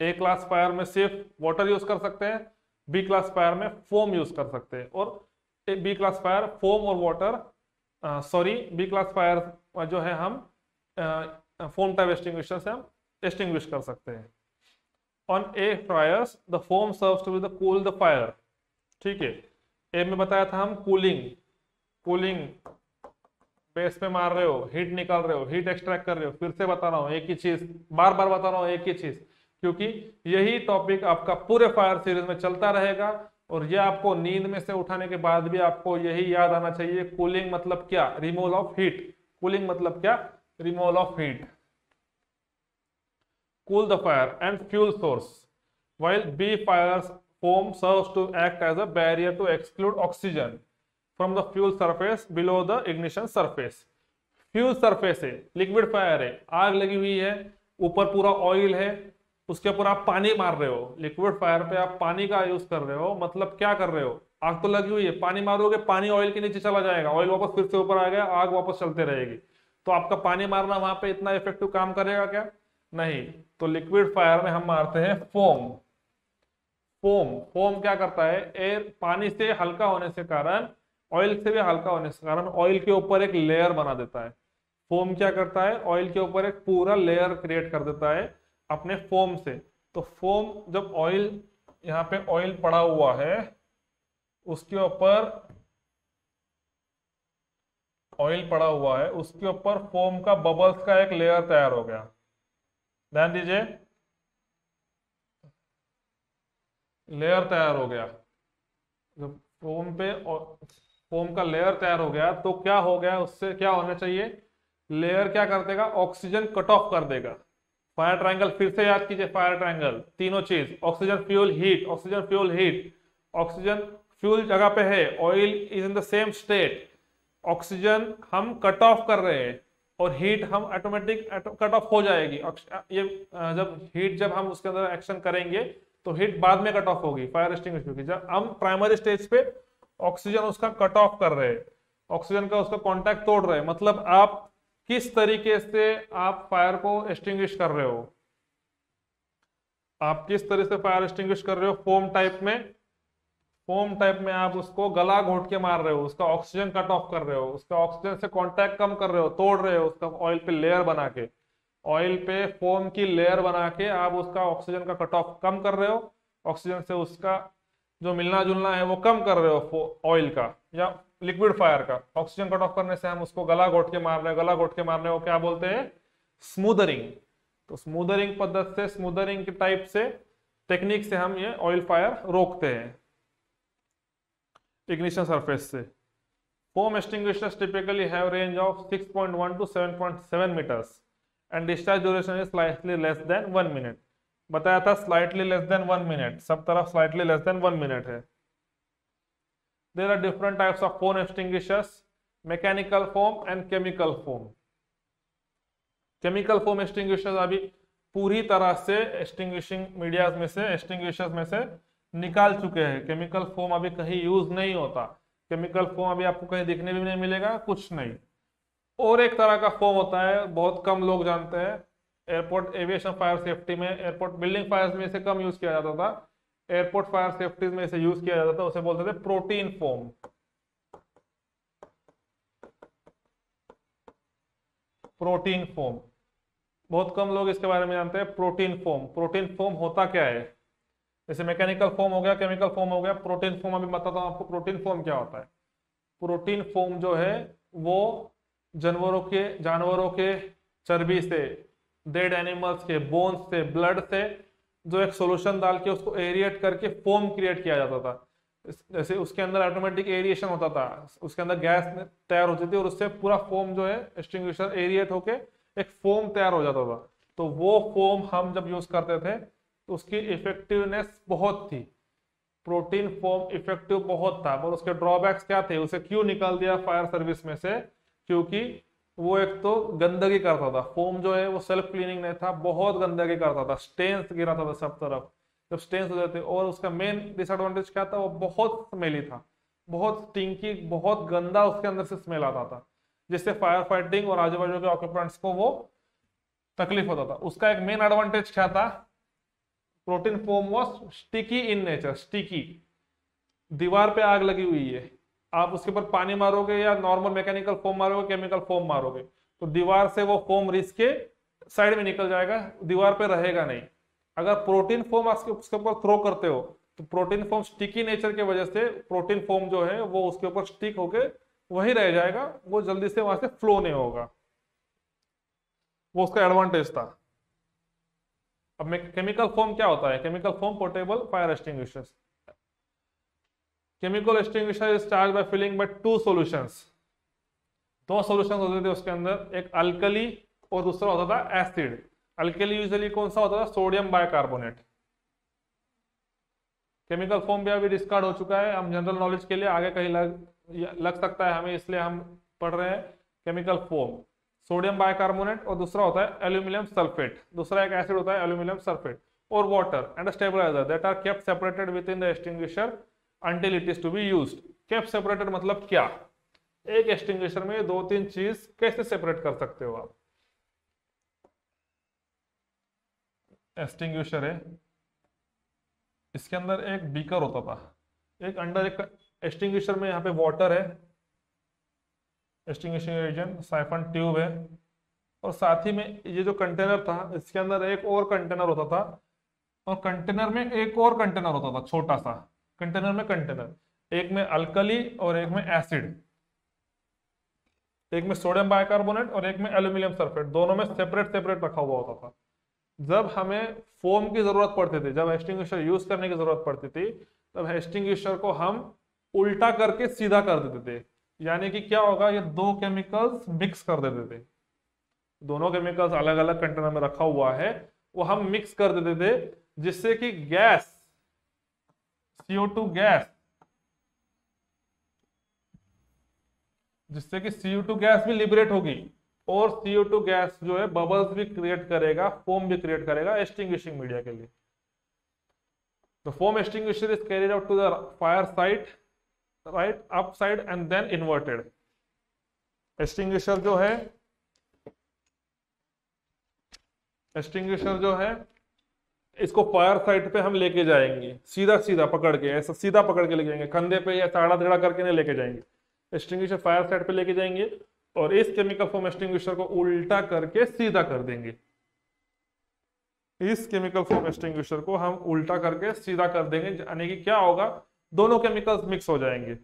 ए क्लास फायर में सिर्फ वाटर यूज कर सकते हैं, बी क्लास फायर में फोम यूज कर सकते हैं। और बी क्लास फायर फोम और water, sorry B class fire जो है हम फोम टाइप एक्सटिंग्विशर से हम एक्सटिंग्विश कर सकते हैं। On a fires the foam serves to be the cool the fire. ठीक है, ए में बताया था हम कूलिंग, कूलिंग बेस पे मार रहे हो, हीट निकाल रहे हो, हीट एक्सट्रैक्ट कर रहे हो। फिर से बता रहा हूँ एक ही चीज, बार बार बता रहा हूँ एक ही चीज, क्योंकि यही टॉपिक आपका पूरे फायर सीरीज में चलता रहेगा। और ये आपको नींद में से उठाने के बाद भी आपको यही याद आना चाहिए। कूलिंग मतलब क्या? Removal of heat. कूलिंग मतलब क्या? Removal of heat. cool the fire and fuel source, while B fire's foam serves to act as a barrier to exclude oxygen from the fuel surface below the ignition surface. Fuel surface है, लिक्विड फायर है, आग लगी हुई है, ऊपर पूरा ऑयल है, उसके ऊपर आप पानी मार रहे हो। लिक्विड फायर पे आप पानी का यूज कर रहे हो, मतलब क्या कर रहे हो? आग तो लगी हुई है, पानी मारोगे, पानी ऑयल के नीचे चला जाएगा, ऑयल वापस फिर से ऊपर आ गया, आग वापस चलते रहेगी। तो आपका पानी मारना वहां पे इतना इफेक्टिव काम करेगा क्या? नहीं। तो लिक्विड फायर में हम मारते हैं फोम। फोम, फोम क्या करता है? एयर, पानी से हल्का होने से कारण, ऑयल से भी हल्का होने से कारण ऑयल के ऊपर एक लेयर बना देता है। फोम क्या करता है? ऑयल के ऊपर एक पूरा लेयर क्रिएट कर देता है अपने फोम से। तो फोम, जब ऑयल, यहाँ पे ऑयल पड़ा हुआ है, उसके ऊपर ऑयल पड़ा हुआ है, उसके ऊपर फोम का बबल्स का एक लेयर तैयार हो गया। ध्यान दीजिए, लेयर तैयार हो गया। जब फोम पे फोम का लेयर तैयार हो गया तो क्या हो गया? उससे क्या होना चाहिए? लेयर क्या कर देगा? ऑक्सीजन कट ऑफ कर देगा। फायर ट्रायंगल फिर से याद कीजिए, फायर ट्रायंगल तीनों चीज, oxygen fuel heat, oxygen fuel heat. Oxygen fuel जगह पे है, oil is in the same state, oxygen हम कट ऑफ कर रहे हैं और हीट हम ऑटोमेटिक कट ऑफ हो जाएगी। ये जब हीट, जब हम उसके अंदर एक्शन करेंगे तो हीट बाद में कट ऑफ होगी, फायर एक्सटिंग्विश होगी। जब हम प्राइमरी स्टेज पे ऑक्सीजन उसका कट ऑफ कर रहे हैं, ऑक्सीजन का उसका कांटेक्ट तोड़ रहे हैं, मतलब आप किस तरीके से आप फायर को एक्सटिंग्विश कर रहे हो, आप किस तरह से फायर एक्सटिंग्विश कर रहे हो। फोम टाइप में, फोम टाइप में आप उसको गला घोट के मार रहे हो, उसका ऑक्सीजन कट ऑफ कर रहे हो, उसका ऑक्सीजन से कांटेक्ट कम कर रहे हो, तोड़ रहे हो उसका ऑयल पे लेयर बना के, ऑयल पे फोम की लेयर बना के आप उसका ऑक्सीजन का कट ऑफ कम कर रहे हो, ऑक्सीजन से उसका जो मिलना जुलना है वो कम कर रहे हो ऑयल का या लिक्विड फायर का, ऑक्सीजन कट ऑफ करने से हम उसको गला घोट के मार रहे हैं, गला घोट के मारने को क्या बोलते हैं, स्मूदरिंग। तो स्मूदरिंग पद्धति से, स्मूदरिंग की टाइप से टेक्निक से हम ये ऑयल फायर रोकते हैं इग्निशन सरफेस से। Foam extinguishers typically have range of 6.1 to 7.7 metres and discharge duration is slightly less than 1 minute. बताया था स्लाइटली लेस देन 1 मिनट, सब तरफ स्लाइटली लेस देन 1 मिनट है। There are different types of foam extinguishers, mechanical foam and chemical foam. Chemical foam extinguishers अभी पूरी तरह से extinguishing मीडिया में से, extinguishers में से निकाल चुके हैं। केमिकल फोम अभी कहीं यूज नहीं होता, केमिकल फोम अभी आपको कहीं दिखने भी नहीं मिलेगा, कुछ नहीं। और एक तरह का फोम होता है, बहुत कम लोग जानते हैं, एयरपोर्ट एविएशन फायर सेफ्टी में, एयरपोर्ट बिल्डिंग फायर में इसे कम यूज किया जाता था, एयरपोर्ट फायर सेफ्टी में इसे यूज किया जाता था, उसे बोलते थे प्रोटीन फोम। प्रोटीन फोम बहुत कम लोग इसके बारे में जानते हैं। प्रोटीन फोम, प्रोटीन फोम होता क्या है? जैसे मैकेनिकल फोम हो गया, केमिकल फोम हो गया, प्रोटीन फोम अभी बताता हूं आपको प्रोटीन फोम क्या होता है। प्रोटीन फोम जो है वो जानवरों के चर्बी से, डेड एनिमल्स के बोन्स से, ब्लड से जो एक सॉल्यूशन डाल के उसको एरिएट करके फोम क्रिएट किया जाता था। जैसे उसके अंदर ऑटोमेटिक एरिएशन होता था, उसके अंदर गैस तैयार होती थी और उससे पूरा फोम जो है एक्सटिंग्विशर एरिएट होके एक फोम तैयार हो जाता था। तो वो फोम हम जब यूज करते थे तो उसकी इफेक्टिवनेस बहुत थी, प्रोटीन फोम इफेक्टिव बहुत था। पर उसके ड्रॉबैक्स क्या थे, उसे क्यों निकाल दिया फायर सर्विस में से? क्योंकि वो एक तो गंदगी करता था, फोम जो है वो सेल्फ क्लीनिंग नहीं था, बहुत गंदगी करता था, स्टेन्स गिराता था सब तरफ जब स्टेन्स हो जाते। और उसका मेन डिसएडवांटेज क्या था, वो बहुत स्मेली था, बहुत स्टिंकी, बहुत गंदा उसके अंदर से स्मेल आता था, जिससे फायर फाइटिंग और आजू बाजू के ऑक्यूपेंट्स को वो तकलीफ होता था। उसका एक मेन एडवांटेज क्या था, protein foam was sticky in nature. Sticky, दीवार पे आग लगी हुई है, आप उसके ऊपर पानी मारोगे या नॉर्मल मैकेनिकल फोम मारोगे, केमिकल फोम मारोगे, तो दीवार से वो फोम रिस के साइड में निकल जाएगा, दीवार पे रहेगा नहीं। अगर प्रोटीन फोम उसके ऊपर थ्रो करते हो तो प्रोटीन फोम स्टिकी नेचर की वजह से प्रोटीन फोम जो है वो उसके ऊपर स्टिक होके वही रह जाएगा, वो जल्दी से वहां से फ्लो नहीं होगा। वो उसका एडवांटेज था। अब केमिकल फोम क्या होता है? Chemical foam portable fire extinguishers. Chemical extinguisher is charge by filling by 2 solutions. 2 solutions होते थे उसके अंदर, एक अल्कली और दूसरा होता था एसिड। अल्कली यूजुअली कौन सा होता था? Sodium bicarbonate. केमिकल फोम भी अभी डिस्कार्ड हो चुका है, हम जनरल नॉलेज के लिए आगे कहीं लग सकता है हमें, इसलिए हम पढ़ रहे हैं केमिकल फोम। सोडियम बाइकार्बोनेट और दूसरा होता है एल्यूमिनियम सल्फेट, दूसरा एक एसिड होता है एल्यूमिनियम सल्फेट, और water and stabiliser that are kept separated within the extinguisher until it is to be used। kept separated मतलब क्या? एक एक्सटिंग्विशर में 2-3 चीज कैसे सेपरेट कर सकते हो आप? एक्सटिंग्विशर है, इसके अंदर एक बीकर होता था, एक अंडर एक एक्सटिंग्विशर में यहाँ पे वाटर है, एक्सटिंग्विशिंग एजेंट, साइफन ट्यूब है, और साथ ही में ये जो कंटेनर था इसके अंदर एक और कंटेनर होता था, और कंटेनर में एक और कंटेनर होता था, छोटा सा कंटेनर में कंटेनर, एक में अल्कली और एक में एसिड, एक में सोडियम बाइकार्बोनेट और एक में एल्यूमिनियम सल्फेट, दोनों में सेपरेट सेपरेट रखा हुआ होता था। जब हमें फोम की जरूरत पड़ती थी, जब एक्सटिंग्विशर यूज करने की जरूरत पड़ती थी, तब एक्सटिंग्विशर को हम उल्टा करके सीधा कर देते थे। यानी कि क्या होगा, ये 2 केमिकल्स मिक्स कर देते थे, दोनों केमिकल्स अलग अलग कंटेनर में रखा हुआ है, वो हम मिक्स कर देते थे, जिससे कि गैस CO2 गैस, जिससे कि CO2 गैस भी लिबरेट होगी, और CO2 गैस जो है बबल्स भी क्रिएट करेगा, फोम भी क्रिएट करेगा एक्सटिंग्विशिंग मीडिया के लिए। The foam extinguisher is carried out to the fire site, right, upside and then inverted। Extinguisher जो है इसको फायर साइट पे हम लेके जाएंगे, सीधा सीधा पकड़ के, ऐसा सीधा पकड़ के लेके जाएंगे, कंधे पे या ताड़ा टेढ़ा करके नहीं लेके जाएंगे। एक्सटिंग्विशर फायर साइट पे लेके जाएंगे और इस केमिकल फोम एक्सटिंग्विशर को उल्टा करके सीधा कर देंगे। इस केमिकल फोम एक्सटिंग्विशर को हम उल्टा करके सीधा कर देंगे, यानी कि क्या होगा, दोनों केमिकल्स मिक्स हो जाएंगे।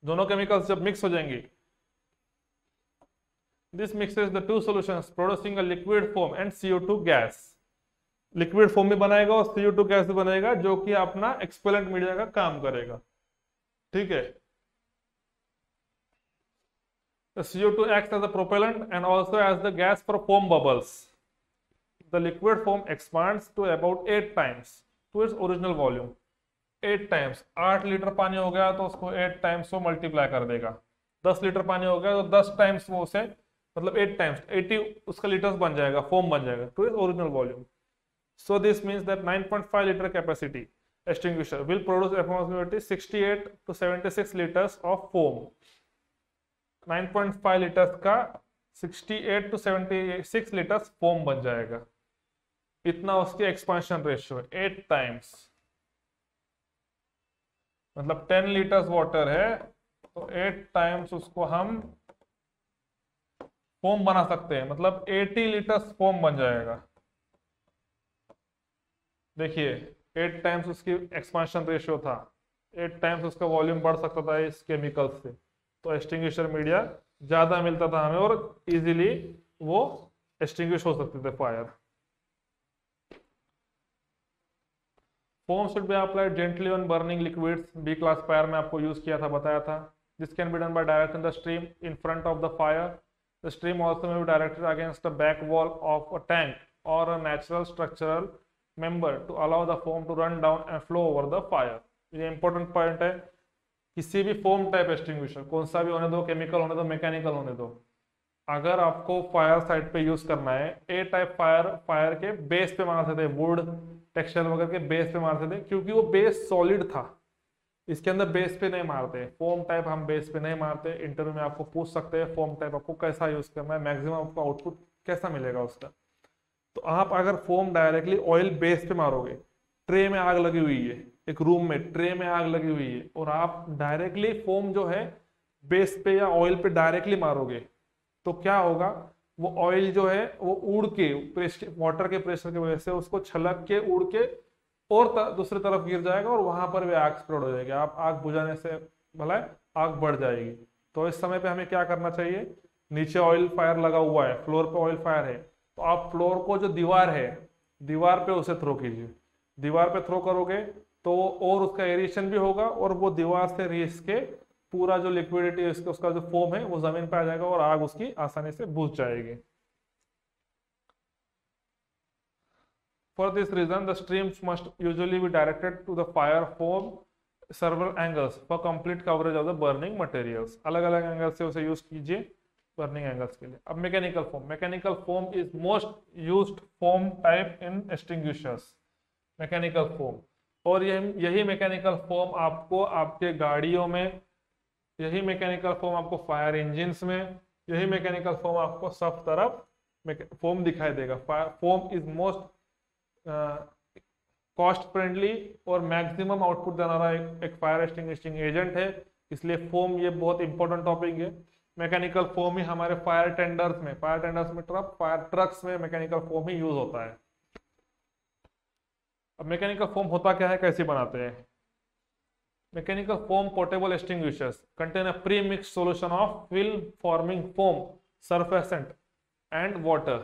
दोनों केमिकल्स जब मिक्स हो जाएंगे, this mixes the two solutions producing a liquid foam and CO2 gas। Liquid foam भी बनाएगा और CO2 गैस भी बनाएगा, जो कि अपना एक्सपेलेंट मीडिया का काम करेगा। ठीक है, the CO2 acts as a propellant and also as the gas for foam bubbles। The liquid foam expands to about 8 times to its original volume। 8 times, 8 litre पानी हो गया तो उसको 8 टाइम्स वो मल्टीप्लाई कर देगा। 10 लीटर पानी हो गया तो 10 टाइम्स वो उसे, मतलब 8 टाइम्स 80 उसका लीटर्स बन जाएगा, फोम बन जाएगा to its original volume. So this means that 9.5 liter capacity extinguisher will produce approximately 68 to 76 liters of foam। 9.5 liters का 68 to 76 liters फोम बन जाएगा। इतना उसकी एक्सपांशन रेशियो है, 8 टाइम्स, मतलब 10 लीटर्स वाटर है तो 8 टाइम्स उसको हम फोम बना सकते हैं, मतलब 80 लीटर्स फोम बन जाएगा। देखिए 8 टाइम्स उसकी एक्सपांशन रेशियो था, 8 टाइम्स उसका वॉल्यूम बढ़ सकता था इस केमिकल से, तो एक्सटिंग्विशर मीडिया ज्यादा मिलता था हमें और इजीली वो एक्सटिंग्विश हो सकते थे fire. Foam should be applied gently on burning liquids. B class fire में आपको यूज किया था, बताया था। This can be done by directing the stream in front of the fire. The stream also may be directed against the back wall of a tank or a natural structural member to allow the foam to run down and flow over the fire. ये इंपॉर्टेंट पॉइंट है। किसी भी फोम टाइप एक्सटिंग्विशर, कौन सा भी होने दो, केमिकल होने दो, मैकेनिकल होने दो, अगर आपको फायर साइड पे यूज करना है, ए टाइप फायर के बेस पे मारते थे, वुड टेक्सचर वगैरह के बेस पे मारते थे, क्योंकि वो बेस सॉलिड था। इसके अंदर बेस पे नहीं मारते, फोम टाइप हम बेस पे नहीं मारते। इंटरव्यू में आपको पूछ सकते हैं फोम टाइप आपको कैसा यूज करना है, मैक्सिमम आपको आउटपुट कैसा मिलेगा उसका। तो आप अगर फोम डायरेक्टली ऑयल बेस पे मारोगे, ट्रे में आग लगी हुई है, एक रूम में ट्रे में आग लगी हुई है, और आप डायरेक्टली फोम जो है बेस पे या ऑयल पे डायरेक्टली मारोगे, तो क्या होगा, वो ऑयल जो है वो उड़ के वाटर के प्रेशर की वजह से उसको छलक के उड़ के और दूसरी तरफ गिर जाएगा और वहां पर भी आग एक्सप्लोड हो जाएगी। आप आग बुझाने से भला आग बढ़ जाएगी। तो इस समय पे हमें क्या करना चाहिए, नीचे ऑयल फायर लगा हुआ है, फ्लोर पे ऑयल फायर है, तो आप फ्लोर को जो दीवार है, दीवार पे उसे थ्रो कीजिए। दीवार पे थ्रो करोगे तो और उसका एरिएशन भी होगा और वो दीवार से रिस के पूरा जो लिक्विडिटी उसका जो फोम है वो जमीन पे आ जाएगा और आग उसकी आसानी से बुझ जाएगी। For this reason, the streams must usually be directed to the fire foam several angles for complete coverage of the burning materials। अलग अलग एंगल से उसे यूज कीजिए बर्निंग एंगल्स के लिए। अब mechanical foam is most used foam type in extinguishers. Mechanical foam, और यही मैकेनिकल फोम आपको आपके गाड़ियों में, यही मैकेनिकल फोम आपको फायर इंजिन्स में, यही मैकेनिकल फोम आपको सब तरफ फोम दिखाई देगा। Foam is most cost friendly और मैक्सिमम आउटपुट देने वाला एक फायर एक्सटिंग्विशिंग एजेंट है, इसलिए फोम ये बहुत इंपॉर्टेंट टॉपिक है। मैकेनिकल फोम ही हमारे फायर टेंडर्स में फायर ट्रक्स में मैकेनिकल फोम ही यूज होता है। अब मैकेनिकल फोम होता क्या है, कैसे बनाते हैं। Mechanical foam portable extinguishers contain a premixed solution of film forming foam surfactant and water.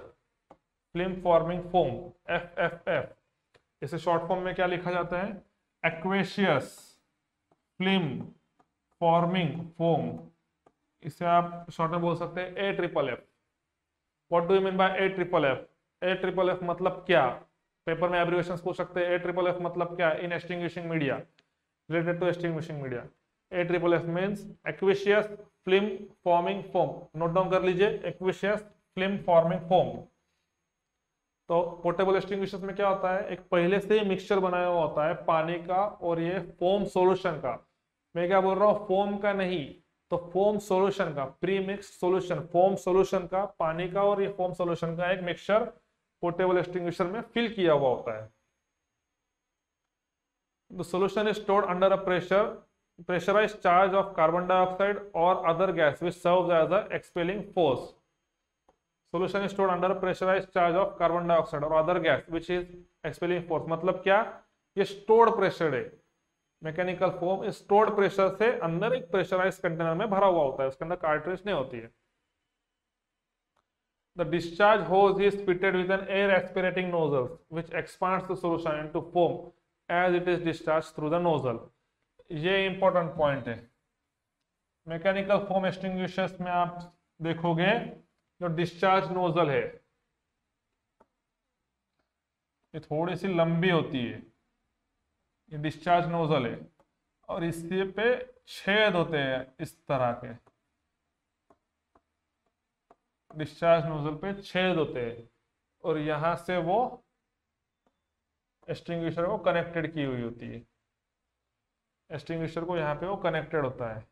Film forming foam FFF, इसे शॉर्ट फॉर्म में क्या लिखा जाता है, एक्वेशियस फिल्म फॉर्मिंग फोम। इसे आप शॉर्ट में बोल सकते हैं AFFF। What do you mean by AFFF? AFFF मतलब क्या, पेपर में एब्रिविएशन पूछ सकते हैं। AFFF मतलब क्या इन extinguishing media, related to extinguishing media. AFFF means aqueous film forming foam. Note down कर लीजिए, एक्वेशियस फिल्म फॉर्मिंग फोम। तो पोर्टेबल एक्सटिंग्विशर्स में क्या होता है, एक पहले से ही मिक्सचर बनाया हुआ होता है पानी का और ये फोम सॉल्यूशन का। मैं क्या बोल रहा हूँ, फोम का नहीं, तो फोम सॉल्यूशन का, pre mixed solution, foam solution का, पानी का और ये फोम सॉल्यूशन का एक मिक्सचर पोर्टेबल एक्सटिंग्विशर में फिल किया हुआ होता है। The solution is stored under a pressurized charge of carbon dioxide or other gas which serves as a expelling force। Solution is stored under a pressurized charge of carbon dioxide or other gas which is expelling force। मतलब क्या, ये stored pressure है, मैकेनिकल फोम स्टोर्ड प्रेशर से अंदर एक प्रेशराइज कंटेनर में भरा हुआ होता है, उसके अंदर कार्ट्रिज नहीं होती है। The discharge hose is fitted with an air aspirating nozzle which expands the solution into foam as it is discharged through the nozzle. ये इंपॉर्टेंट पॉइंट है। मैकेनिकल फोम एक्सटिंग्विशर्स में आप देखोगे जो डिस्चार्ज नोजल है ये थोड़ी सी लंबी होती है, ये डिस्चार्ज नोजल है, और इसके पे छेद होते हैं इस तरह के, डिस्चार्ज नोजल पे छेद होते हैं, और यहां से वो एक्सटिंग्विशर को कनेक्टेड की हुई होती है, एक्सटिंग्विशर को यहाँ पे वो कनेक्टेड होता है।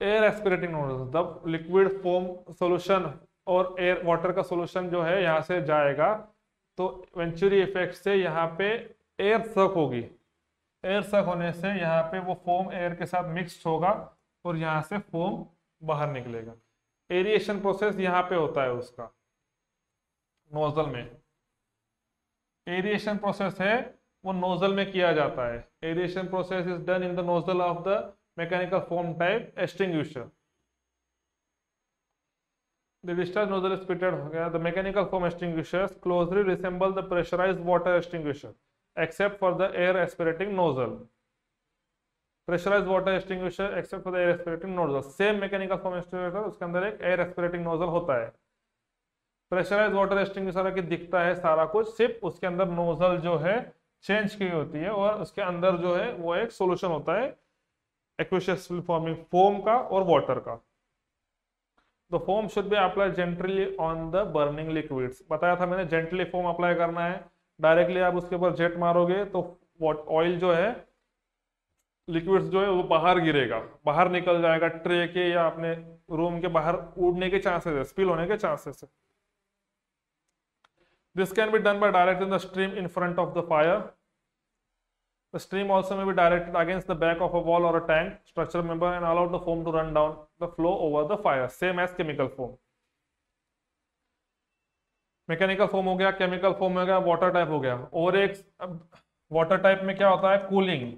Air aspirating nozzle, the liquid foam solution और एयर वाटर का सॉल्यूशन जो है यहाँ से जाएगा, तो वेंचुरी इफेक्ट से यहाँ पे एयर सक होगी, एयर सक होने से यहाँ पे वो फोम एयर के साथ मिक्स होगा और यहाँ से फोम बाहर निकलेगा। एरिएशन प्रोसेस यहाँ पे होता है उसका नोजल में, एरिएशन प्रोसेस है वो नोजल में किया जाता है। Aeration process is done in the nozzle of the mechanical foam type extinguisher. The discharge nozzle is fitted. The mechanical foam extinguishers closely resemble the pressurized water extinguisher, except for the air aspirating nozzle. Pressurized water extinguisher except for the air aspirating nozzle. Same mechanical foam extinguisher, उसके अंदर एक air aspirating nozzle होता है। Pressurized water extinguisher की दिखता है सारा कुछ, सिर्फ उसके अंदर नोजल जो है चेंज की होती है, और उसके अंदर जो है वो एक सोल्यूशन होता है एक्वियस फॉर्मिंग फोम का और वाटर का। The foam should be applied gently on the burning liquids. बताया था मैंने, gently foam अप्लाई करना है। डायरेक्टली आप उसके ऊपर जेट मारोगे तो ऑयल जो है, लिक्विड्स जो है वो बाहर गिरेगा, बाहर निकल जाएगा ट्रे के या अपने रूम के बाहर उड़ने के चांसेस है, स्पिल होने के चांसेस है। This can be done by directing the stream in front of the fire. The stream also may be directed against the back of a wall or a tank structural member and allow the foam to run down the flow over the fire, same as chemical foam. Mechanical foam हो गया, केमिकल फोम हो गया, वाटर टाइप हो गया। और एक वाटर टाइप में क्या होता है, कूलिंग।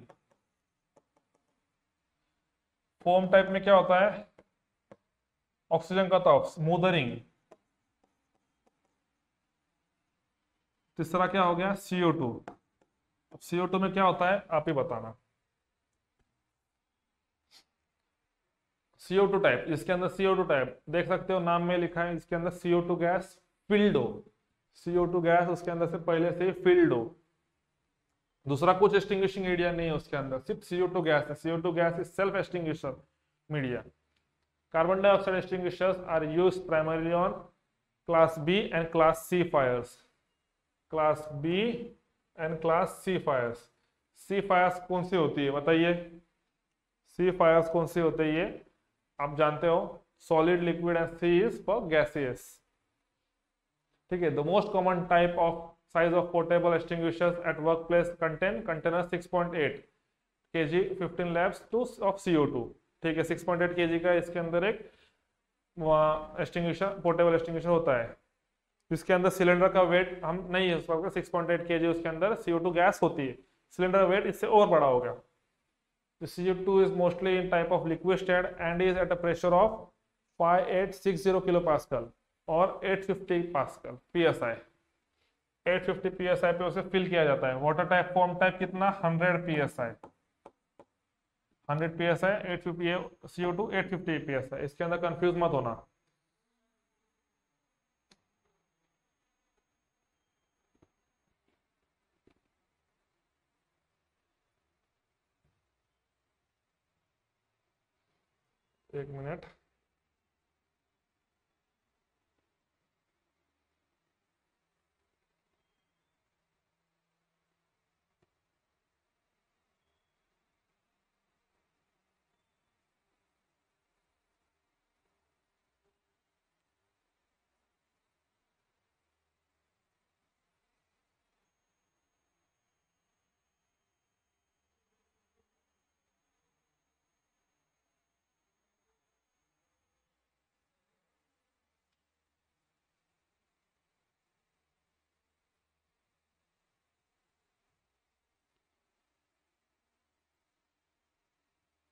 फोम टाइप में क्या होता है, ऑक्सीजन कट ऑफ, स्मूदरिंग। तीसरा क्या हो गया, CO2। CO2 में क्या होता है आप ही बताना। CO2 टाइप, इसके अंदर CO2 टाइप देख सकते हो, नाम में लिखा है इसके अंदर CO2 गैस फिल्ड हो, CO2 गैस उसके अंदर से पहले से फिल्ड हो, दूसरा कुछ एक्सटिंग्विशिंग मीडिया नहीं है उसके अंदर, सिर्फ CO2 गैस है। CO2 gas is self extinguisher media. Carbon dioxide extinguishers are used primarily on class B and class C fires. Class B and class C fires. C fires कौन सी होती है बताइए, C फायर्स कौन सी होती है आप जानते हो, solid, liquid and C is for gaseous. ठीक है, the most common type of size of portable extinguishers at work place contain container 6.8 kg 15 labs to of CO2। ठीक है, 6.8 kg का इसके अंदर एक एक्सटिंग्विशर, पोर्टेबल एक्सटिंग्विशर होता है, इसके अंदर सिलेंडर का वेट हम नहीं है उसका 6.8 kg, उसके अंदर CO2 गैस होती है, सिलेंडर वेट इससे और बड़ा हो गया। CO2 is mostly in type of liquid state and is at a pressure of 5860 kilopascal और 850 pascal psi। 850 psi पे उसे फिल किया जाता है। वाटर टाइप, फॉर्म टाइप कितना, 100 psi, 100 psi, 850 CO2 850 psi। इसके अंदर कंफ्यूज मत होना। एक मिनट,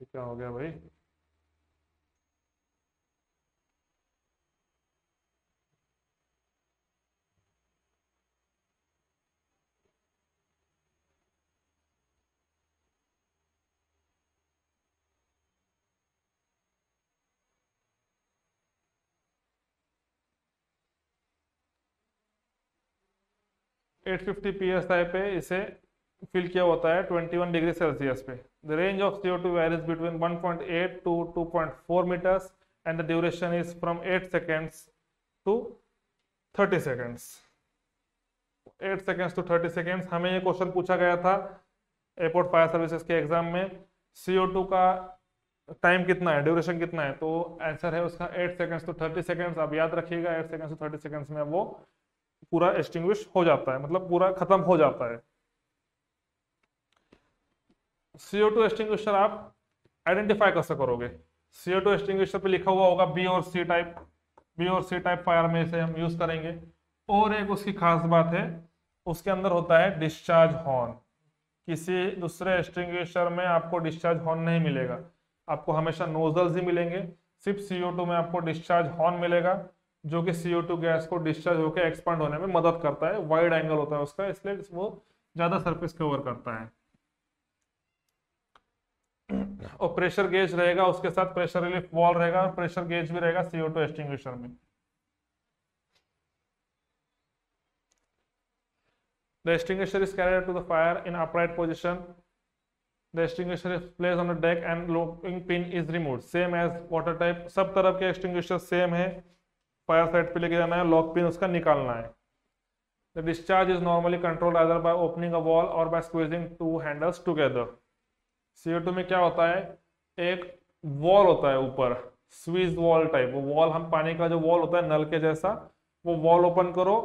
ये क्या हो गया भाई? एट 50 psi पे इसे फिल किया होता है 21 डिग्री सेल्सियस पे। The range of CO2 varies between 1.8 to 2.4 meters and the duration is from 8 seconds to 30 seconds। 8 seconds to 30 seconds। हमें ये क्वेश्चन पूछा गया था एयरपोर्ट फायर सर्विसेज के एग्जाम में, CO2 का टाइम कितना है, ड्यूरेशन कितना है, तो आंसर है उसका 8 seconds to 30 seconds। आप याद रखिएगा 8 seconds to 30 seconds में वो पूरा एक्सटिंग्विश हो जाता है, मतलब पूरा खत्म हो जाता है। CO2 एक्सटिंग्विशर आप आइडेंटिफाई कैसे करोगे? CO2 एक्सटिंग्विशर पे लिखा हुआ होगा बी और सी टाइप। बी और सी टाइप फायर में से हम यूज करेंगे। और एक उसकी खास बात है, उसके अंदर होता है डिस्चार्ज हॉर्न। किसी दूसरे एक्सटिंग्विशर में आपको डिस्चार्ज हॉर्न नहीं मिलेगा, आपको हमेशा नोजल्स ही मिलेंगे। सिर्फ CO2 में आपको डिस्चार्ज हॉर्न मिलेगा, जो कि CO2 गैस को डिस्चार्ज होकर एक्सपांड होने में मदद करता है। वाइड एंगल होता है उसका, इसलिए वो ज्यादा सरफेस कवर करता है। और प्रेशर गेज रहेगा उसके साथ, प्रेशर रिलीफ वॉल रहेगा और प्रेशर गेज भी रहेगा CO2 एक्सटिंग्विशर में। The extinguisher is carried to the fire in upright position. The extinguisher is placed on the deck and locking pin is removed. Same as water type। सब तरफ के extinguisher सेम है। फायर साइड पे लेके जाना है, लॉक पिन उसका निकालना है। The discharge is normally controlled either by opening a valve or by squeezing two handles together। CO2 में क्या होता है, एक वॉल होता है ऊपर, स्वीज वॉल टाइप। वो वॉल, हम पानी का जो वॉल होता है नल के जैसा, वो वॉल ओपन करो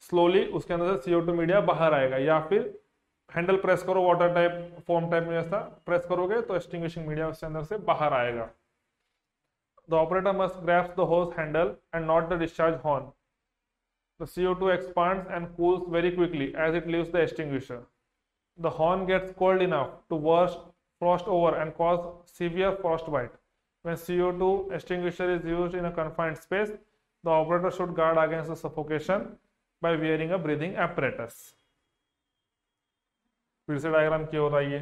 स्लोली, उसके अंदर से CO2 मीडिया बाहर आएगा। या फिर हैंडल प्रेस करो, वाटर टाइप फोम टाइप में जैसा प्रेस करोगे तो एक्सटिंग्विशिंग मीडिया उसके अंदर से बाहर आएगा। The operator must grasp the hose handle and not the discharge horn। The CO2 expands and cools very quickly as it leaves the extinguisher। The horn gets cold enough to burst frost over and cause severe frostbite। When CO2 extinguisher is used in a confined space, the operator should guard against the suffocation by wearing a breathing apparatus। फिर से डायग्राम क्या हो रहा है, ये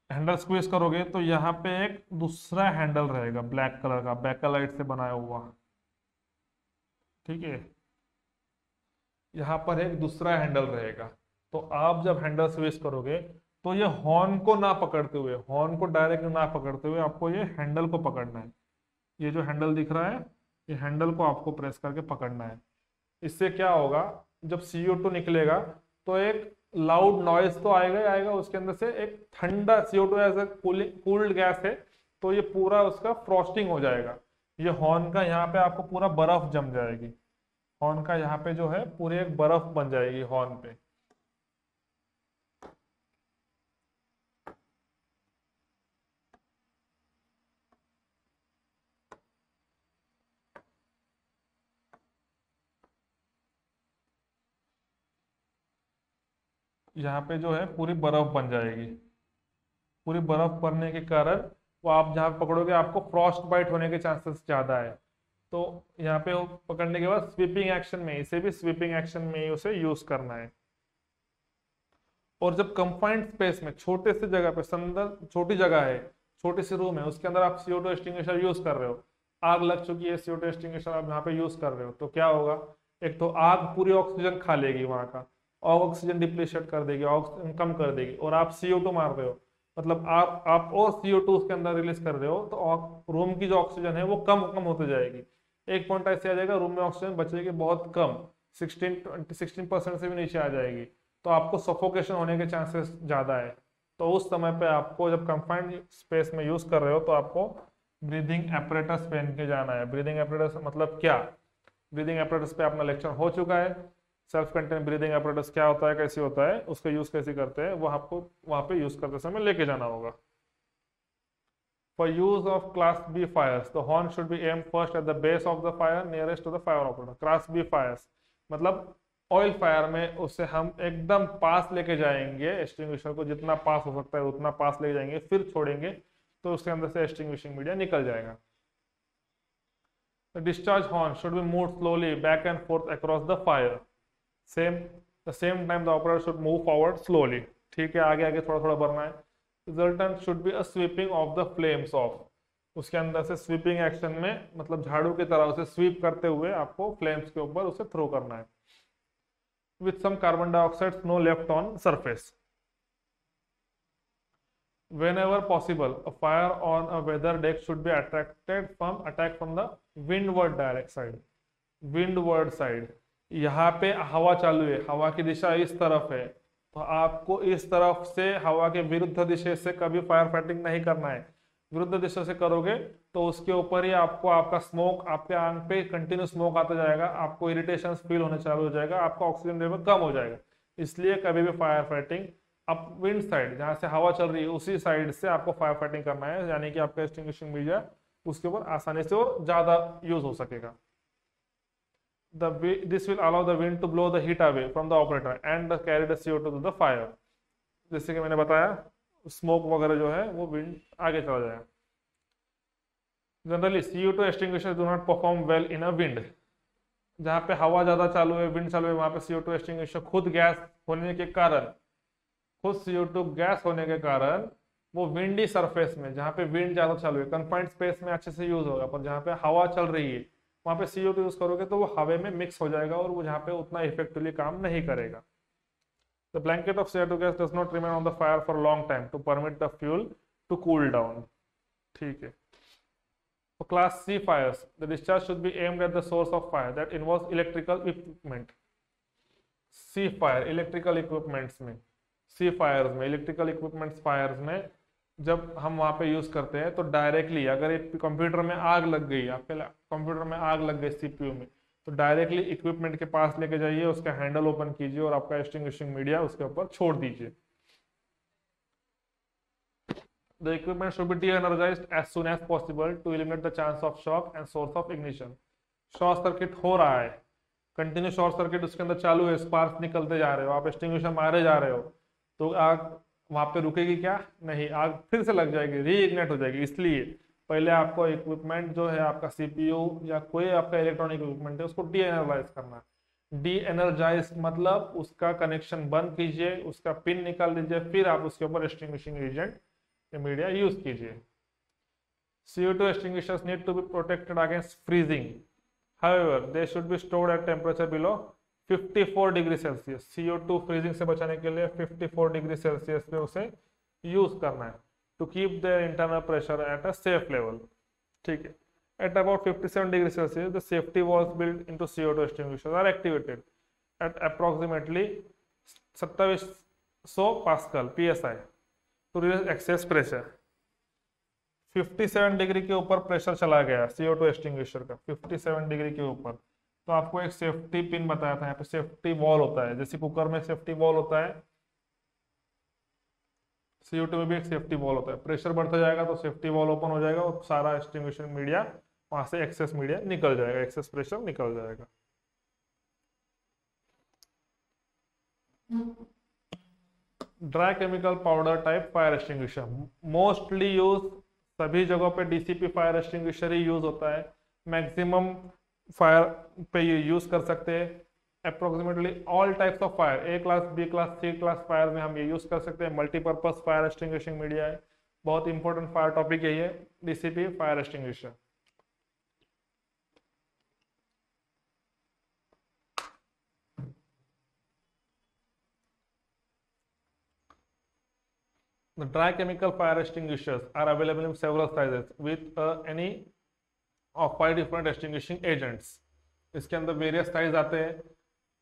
हैंडल स्क्वीज करोगे तो यहाँ पे एक दूसरा हैंडल रहेगा ब्लैक कलर का, बैकलाइट से बनाया हुआ, ठीक है। यहाँ पर एक दूसरा हैंडल रहेगा। तो आप जब हैंडल स्क्वीज करोगे तो ये हॉर्न को ना पकड़ते हुए, हॉर्न को डायरेक्ट ना पकड़ते हुए आपको ये हैंडल को पकड़ना है। ये जो हैंडल दिख रहा है, ये हैंडल को आपको प्रेस करके पकड़ना है। इससे क्या होगा, जब CO2 निकलेगा तो एक लाउड नॉइज तो आएगा ही आएगा, उसके अंदर से एक ठंडा CO2 as a cooled gas है, तो ये पूरा उसका फ्रॉस्टिंग हो जाएगा। ये हॉर्न का यहाँ पे आपको पूरा बर्फ जम जाएगी, हॉर्न का यहाँ पे जो है पूरी एक बर्फ बन जाएगी हॉर्न पे। यहाँ पे जो है पूरी बर्फ बन जाएगी। पूरी बर्फ पड़ने के कारण वो आप जहाँ पकड़ोगे आपको फ्रॉस्ट बाइट होने के चांसेस ज्यादा है। तो यहाँ पे वो पकड़ने के बाद स्वीपिंग एक्शन में, इसे भी स्वीपिंग एक्शन में ही उसे यूज करना है। और जब कंफाइंड स्पेस में, छोटे से जगह पे, संदर छोटी जगह है, छोटी सी रूम है, उसके अंदर आप CO2 एक्सटिंग्विशर यूज कर रहे हो, आग लग चुकी है, CO2 एक्सटिंग्विशर आप यहाँ पे यूज कर रहे हो, तो क्या होगा, एक तो आग पूरी ऑक्सीजन खा लेगी वहां का, ऑक्सीजन डिप्लीशन कर देगी, ऑक्सीजन कम कर देगी, और आप CO2 मार रहे हो, मतलब आप और CO2 उसके अंदर रिलीज कर रहे हो, तो रूम की जो ऑक्सीजन है वो कम होती जाएगी। एक पॉइंट ऐसे आ जाएगा रूम में ऑक्सीजन बचेगी बहुत कम, 16% से भी नीचे आ जाएगी, तो आपको सफोकेशन होने के चांसेस ज्यादा है। तो उस समय पे आपको जब कंफाइंड स्पेस में यूज कर रहे हो तो आपको ब्रीदिंग एपरेटस पहन के जाना है। ब्रीदिंग एपरेटस मतलब क्या, ब्रीदिंग एपरेटस पे अपना लेक्चर हो चुका है। सेल्फ कंटेन ब्रीदिंग एपरेटस क्या होता है, कैसे होता है, उसका यूज कैसे करते हैं, वो आपको वहां पे यूज करते समय लेके जाना होगा। For use of Class B fires, the horn should be aimed first at the base of the fire nearest to the fire operator। Class B fires मतलब ऑयल फायर में उससे हम एकदम पास लेके जाएंगे, एक्सटिंग्विशर को जितना पास हो सकता है उतना पास लेके जाएंगे, फिर छोड़ेंगे तो उसके अंदर से एक्सटिंग्विशिंग मीडिया निकल जाएगा। The discharge horn should be moved slowly back and forth across the fire. The same time the operator should move forward slowly. ठीक है, आगे आगे थोड़ा थोड़ा बढ़ना है। Resultant should be a sweeping of the flames off. उसके अंदर से स्वीपिंग एक्शन में मतलब झाड़ू की तरह उसे स्वीप करते हुए आपको फ्लेम्स के ऊपर उसे थ्रो करना है। With some carbon dioxide snow left on surface. Whenever possible, a fire on a weather deck should be attacked from the windward direct side. Windward side. यहाँ पे हवा चालू है, हवा की दिशा इस तरफ है, तो आपको इस तरफ से हवा के विरुद्ध दिशा से कभी फायर फाइटिंग नहीं करना है। विरुद्ध दिशा से करोगे तो उसके ऊपर ही आपको आपका स्मोक, आपके आंख पे कंटिन्यू स्मोक आता जाएगा, आपको इरिटेशन फील होने चालू हो जाएगा, आपका ऑक्सीजन लेवल कम हो जाएगा। इसलिए कभी भी fire fighting up wind side, जहां से हवा चल रही है उसी साइड से आपको फायर फाइटिंग करना है, यानी कि आपका एक्सटिंग्विशिंग मीडिया उसके ऊपर आसानी से और ज्यादा यूज हो सकेगा। This will allow the wind to blow the heat away from the operator and carry the CO2 to the fire. जैसे कि मैंने बताया, स्मोक वगैरह जो है वो विंड आगे चला जाएगा। Generally CO2 extinguishers do not perform well in a wind. जहाँ पे हवा ज्यादा चालू है, विंड चालू है, वहां पे CO2 extinguisher खुद गैस होने के कारण, खुद CO2 गैस होने के कारण वो विंडी सरफेस में, जहाँ पे विंड ज्यादा चालू है, कन्फाइंड स्पेस में अच्छे से यूज होगा, पर जहाँ पे हवा चल रही है वहां पे CO2 यूज करोगे तो वो हवा में मिक्स हो जाएगा और वो जहाँ पे उतना इफेक्टिवली काम नहीं करेगा। The blanket of CO2 gas does not remain on the fire for a long time to permit the fuel to cool down. ठीक है। For class C fires, the discharge should be aimed at the source of fire that involves electrical equipment. C fire, electrical equipments में, C fires में, electrical equipments fires में जब हम वहां पे यूज करते हैं तो डायरेक्टली अगर एक कंप्यूटर में आग लग गई, आपके कंप्यूटर में आग लग गई सीपीयू में, तो डायरेक्टली इक्विपमेंट के पास लेके जाइए, उसका हैंडल ओपन कीजिए और आपका एक्सटिंग्विशिंग मीडिया उसके ऊपर छोड़ दीजिए। The equipment should be de-energized as soon as possible to eliminate the chance of shock and source of ignition. Short circuit हो रहा है, कंटिन्यू शॉर्ट सर्किट उसके अंदर चालू है, स्पार्क्स निकलते जा रहे हो, आप एक्सटिंग्विशर मारे जा रहे हो, तो आग वहां पे रुकेगी क्या? नहीं, आग फिर से लग जाएगी, रीइग्नाइट हो जाएगी। इसलिए पहले आपको इक्विपमेंट जो है आपका सीपीयू या कोई आपका इलेक्ट्रॉनिक इक्विपमेंट है उसको डी एनर्जाइज करना है। डी एनर्जाइज मतलब उसका कनेक्शन बंद कीजिए, उसका पिन निकाल दीजिए, फिर आप उसके ऊपर एक्सटिंग्विशिंग एजेंट मीडिया यूज कीजिए। CO2 extinguishers need to be protected against freezing. However, they should be stored at temperature below 54 degree Celsius. CO2 freezing से बचाने के लिए 54 डिग्री सेल्सियस पे उसे यूज करना है to keep the internal pressure at a safe level. ठीक है। At about 57 degree Celsius, the safety valves built into CO2 extinguishers are activated at approximately 2700 Pascal (psi) to release excess pressure. 57 degree के ऊपर प्रेशर चला गया CO2 एक्सटिंग्विशर का, 57 डिग्री के ऊपर, तो आपको एक सेफ्टी पिन बताया था, यहाँ पे सेफ्टी वॉल होता है, जैसे कुकर में सेफ्टी वॉल होता है, CO2 में भी एक सेफ्टी वॉल होता है। प्रेशर बढ़ता जाएगा तो सेफ्टी वॉल ओपन हो जाएगा और सारा एक्सटिंग्विशन मीडिया वहां से एक्सेस मीडिया निकल जाएगा, एक्सेस प्रेशर निकल जाएगा। Dry chemical powder type fire extinguisher mostly use, सभी जगहों पे डीसीपी फायर एक्सटिंग्विशर ही यूज होता है, मैक्सिमम फायर पे ये यूज कर सकते हैं। Approximately all types of fire, A class, B class, C class fire में हम ये यूज कर सकते हैं। मल्टीपर्पज फायर एक्सटिंग्विशिंग मीडिया है, बहुत इंपॉर्टेंट फायर टॉपिक यही है, DCP fire extinguisher. The dry chemical fire extinguishers are available in several sizes with any of 5 different extinguishing agents. इसके अंदर वेरियस साइज आते हैं,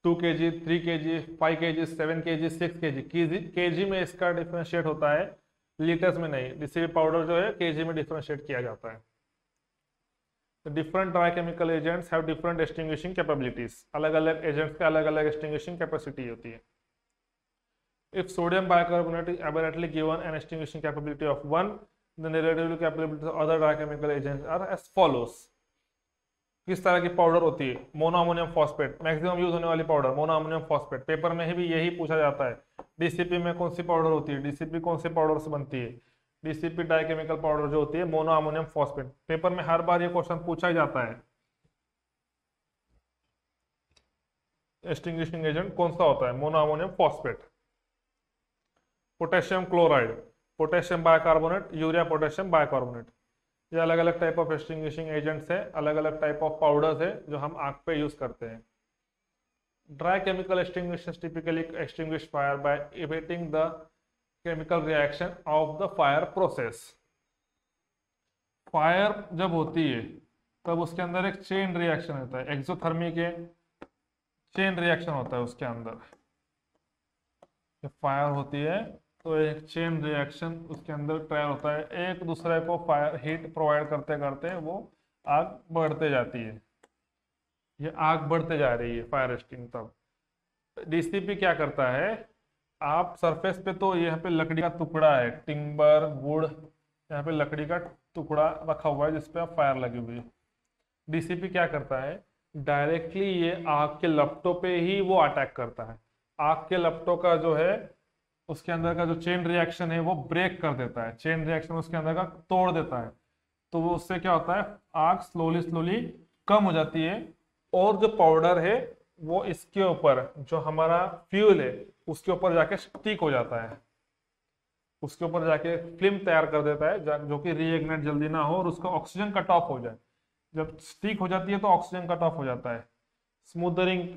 2 kg, 3 kg, 5 kg, 7 kg, 6 kg। kg में इसका डिफरेंशिएट होता है, लीटर्स में नहीं। डीसीपी पाउडर जो है kg में डिफरेंशिएट किया जाता है। The different dry chemical agents have different extinguishing capabilities. अलग अलग एजेंट्स का अलग अलग extinguishing capacity होती है। If sodium bicarbonate is aberrantly given an extinguishing capability of 1, then the relative capability of other dry chemical agents are as follows. किस तरह की पाउडर होती है? मोनोअमोनियम फॉस्फेट, मैक्सिमम यूज होने वाली पाउडर मोनोअमोनियम फॉस्फेट। पेपर में भी यही पूछा जाता है, डीसीपी में कौन सी पाउडर होती है, डीसीपी कौन से पाउडर से बनती है? डीसीपी डाइकेमिकल पाउडर जो होती है मोनो अमोनियम फॉस्फेट। पेपर में हर बार ये क्वेश्चन पूछा ही जाता है, एक्सटिंग्विशिंग एजेंट कौन सा होता है, mono ammonium phosphate. Potassium chloride, potassium bicarbonate, urea potassium bicarbonate, ये अलग अलग टाइप ऑफ एक्सटिंग्विशिंग एजेंट्स है, अलग अलग टाइप ऑफ पाउडर्स है जो हम आग पे यूज करते हैं। Dry chemical extinguishers typically extinguish fire by evading the chemical reaction of the fire process. Fire जब होती है तब उसके अंदर एक चेन रिएक्शन होता है, एक्सोथर्मी के चेन रिएक्शन होता है उसके अंदर। जब फायर होती है तो एक चेन रिएक्शन उसके अंदर ट्रायल होता है, एक दूसरे को फायर हीट प्रोवाइड करते करते वो आग बढ़ते जाती है, ये आग बढ़ते जा रही है फायर एक्सटिंग। तब डीसीपी क्या करता है, आप सरफेस पे तो यहाँ पे लकड़ी का टुकड़ा है, टिम्बर वुड, यहाँ पे लकड़ी का टुकड़ा रखा हुआ है जिसपे आप फायर लगी हुई है। डीसीपी क्या करता है, डायरेक्टली ये आग के लपटों पे ही वो अटैक करता है। आग के लपटों का जो है उसके अंदर का जो चेन रिएक्शन है वो ब्रेक कर देता है, चेन रिएक्शन उसके अंदर का तोड़ देता है। तो वो उससे क्या होता है, आग स्लोली स्लोली कम हो जाती है और जो पाउडर है वो इसके ऊपर जो हमारा फ्यूल है उसके ऊपर जाके स्टिक हो जाता है, उसके ऊपर जाके फिल्म तैयार कर देता है जो कि रीइग्नाइट जल्दी ना हो और उसका ऑक्सीजन कट ऑफ हो जाए। जब स्टिक हो जाती है तो ऑक्सीजन कट ऑफ हो जाता है, स्मूदरिंग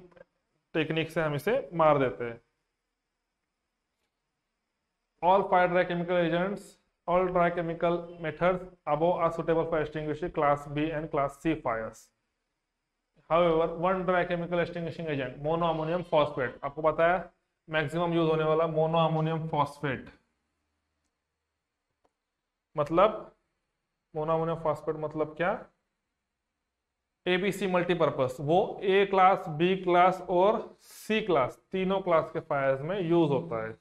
टेक्निक से हम इसे मार देते हैं। All fire dry chemical agents, all dry chemical methods above are suitable for extinguishing class B and class C fires. However, one dry chemical extinguishing agent, mono ammonium phosphate, आपको पता है मैक्सिमम यूज होने वाला मोनो अमोनियम फॉस्फेट। मतलब मोनो अमोनियम फॉस्फेट मतलब क्या, एबीसी मल्टीपर्पज, वो ए क्लास, बी क्लास और सी क्लास तीनों क्लास के फायर्स में यूज होता है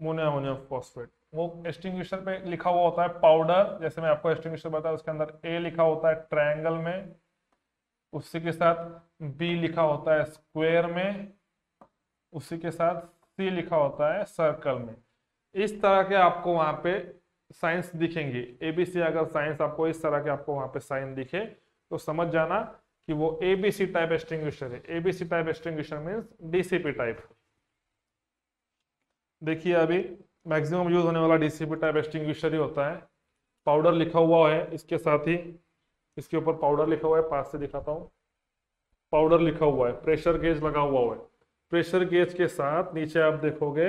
मोनो अमोनियम फॉस्फेट। वो एक्सटिंग्विशर पे लिखा हुआ होता है पाउडर, जैसे मैं आपको एक्सटिंग्विशर बताया उसके अंदर ए लिखा होता है ट्रायंगल में, उसी के साथ बी लिखा होता है स्क्वायर में, उसी के साथ सी लिखा होता है सर्कल में। इस तरह के आपको वहां पे साइंस दिखेंगे, एबीसी अगर साइंस आपको इस तरह के आपको वहां पे साइन दिखे तो समझ जाना कि वो एबीसी टाइप एक्सटिंग्विशर है। ABC type extinguisher means DCP type. देखिए अभी मैक्सिमम यूज होने वाला डीसीपी टाइप एक्सटिंग्विशर ही होता है। पाउडर लिखा हुआ है, इसके साथ ही इसके ऊपर पाउडर लिखा हुआ है, पास से दिखाता हूँ, पाउडर लिखा हुआ है, प्रेशर गेज लगा हुआ है, प्रेशर गेज के साथ नीचे आप देखोगे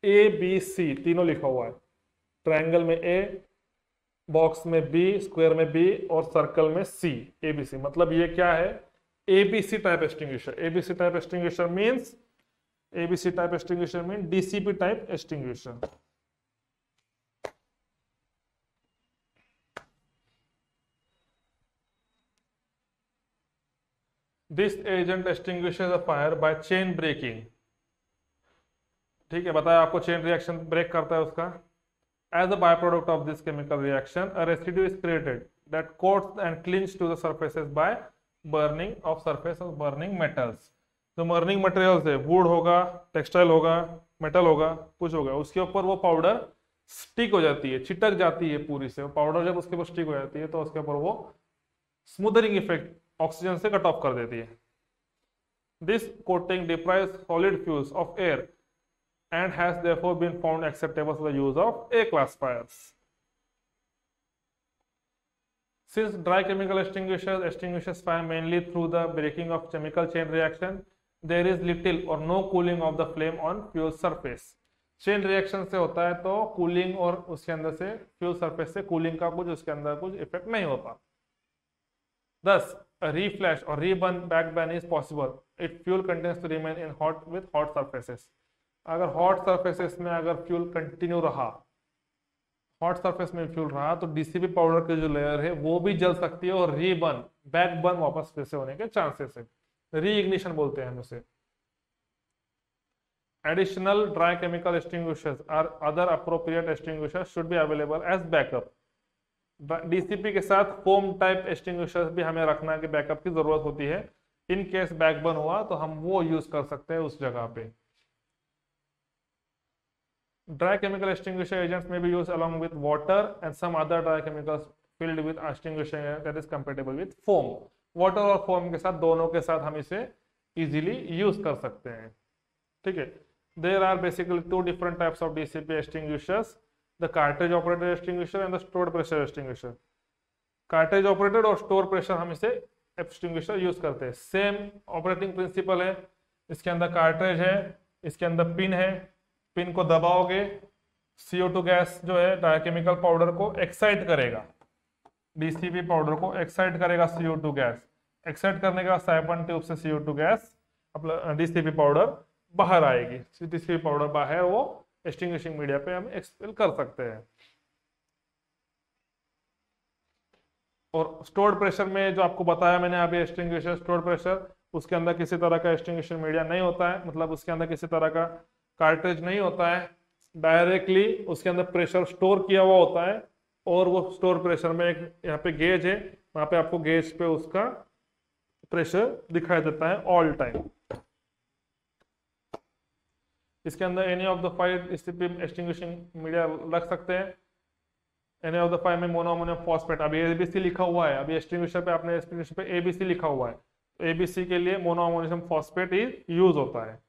ए बी सी तीनों लिखा हुआ है, ट्रायंगल में ए, बॉक्स में बी, स्क्वायर में बी और सर्कल में सी, एबीसी। मतलब ये क्या है, ABC type extinguisher. ABC type extinguisher means ABC type extinguisher means DCP type extinguisher. This agent extinguishes a fire by chain breaking. ठीक है, बताया आपको चेन रिएक्शन ब्रेक करता है उसका। As a byproduct of this chemical reaction, a residue is created that coats and clings to the surfaces by burning of surface of burning metals. जो बर्निंग मटेरियल्स है, वुड होगा, टेक्सटाइल होगा, मेटल होगा, कुछ होगा, उसके ऊपर वो पाउडर स्टिक हो जाती है, चिटक जाती है पूरी से। पाउडर जब उसके ऊपर स्टिक हो जाती है तो उसके ऊपर वो स्मूदरिंग इफेक्ट ऑक्सीजन से कट ऑफ कर देती है। This coating deprives solid fuels of air and has therefore been found acceptable for the use of A class fires. Since dry chemical extinguishes fire mainly through the breaking of chemical chain reaction, there is little or no cooling of the flame on fuel surface. Chain reaction से होता है तो कूलिंग और उसके अंदर से फ्यूल सरफेस से कूलिंग का कुछ उसके अंदर कुछ इफेक्ट नहीं होता। Thus, a reflash or reburn backburn is possible. If fuel continues to remain in hot with hot surfaces. अगर hot surfaces में अगर फ्यूल कंटिन्यू रहा, हॉट सरफेस में फ्यूल रहा तो डीसीपी पाउडर की जो लेयर है वो भी जल सकती है और रीबर्न, बैक बर्न वापस फिर से होने के चांसेस है, रीइग्निशन बोलते हैं हम उसे। एडिशनल ड्राई केमिकल एक्सटिंग्विशर्स और other appropriate extinguishers should be available as backup. DCP के साथ फोम टाइप एक्सटिंग्विशर्स भी हमें रखना की बैकअप की जरूरत होती है। इन केस बैक बर्न हुआ तो हम वो यूज कर सकते हैं उस जगह पे। Dry chemical extinguisher agents may be used along with water and some other dry chemicals filled with extinguishing agent that is compatible with foam. Water और फोम के साथ, दोनों के साथ हम इसे इजीली यूज कर सकते हैं, ठीक है। There are basically two different types of DCP extinguishers, the cartridge operated extinguisher and the stored pressure extinguisher. Cartridge operated और स्टोर प्रेशर हम इसे एक्सटिंग्विशर यूज करते हैं। सेम ऑपरेटिंग प्रिंसिपल है, इसके अंदर कार्ट्रिज है, इसके अंदर पिन है, पिन को दबाओगे, CO2 गैस जो है डायकेमिकल पाउडर को एक्साइट करेगा, DCP पाउडर को एक्साइट करेगा CO2 गैस। एक्साइट करने के बाद साइफन ट्यूब से CO2 गैस अपना DCP पाउडर बाहर आएगी। DCP पाउडर बाहर वो एक्सटिंग्विशिंग मीडिया पे हम एक्सपेल कर सकते हैं। और स्टोर्ड प्रेशर में जो आपको बताया मैंने अभी एक्सटिंग्विशर, स्टोर्ड प्रेशर, उसके अंदर किसी तरह का एक्सटिंग्विशन मीडिया नहीं होता है, मतलब उसके अंदर किसी तरह का कार्ट्रिज नहीं होता है, डायरेक्टली उसके अंदर प्रेशर स्टोर किया हुआ होता है। और वो स्टोर प्रेशर में एक यहाँ पे गेज है, वहां पे आपको गेज पे उसका प्रेशर दिखाई देता है ऑल टाइम। इसके अंदर any of the 5 extinguishing media रख सकते हैं। एनी ऑफ द 5 में मोनोअमोनियम फॉस्फेट, अभी ABC लिखा हुआ है, अभी एक्सटिंग्विशर पे आपने एक्सटिंग्विशर पे ABC लिखा हुआ है, तो ABC के लिए मोनोअमोनियम फॉस्फेट ही यूज होता है।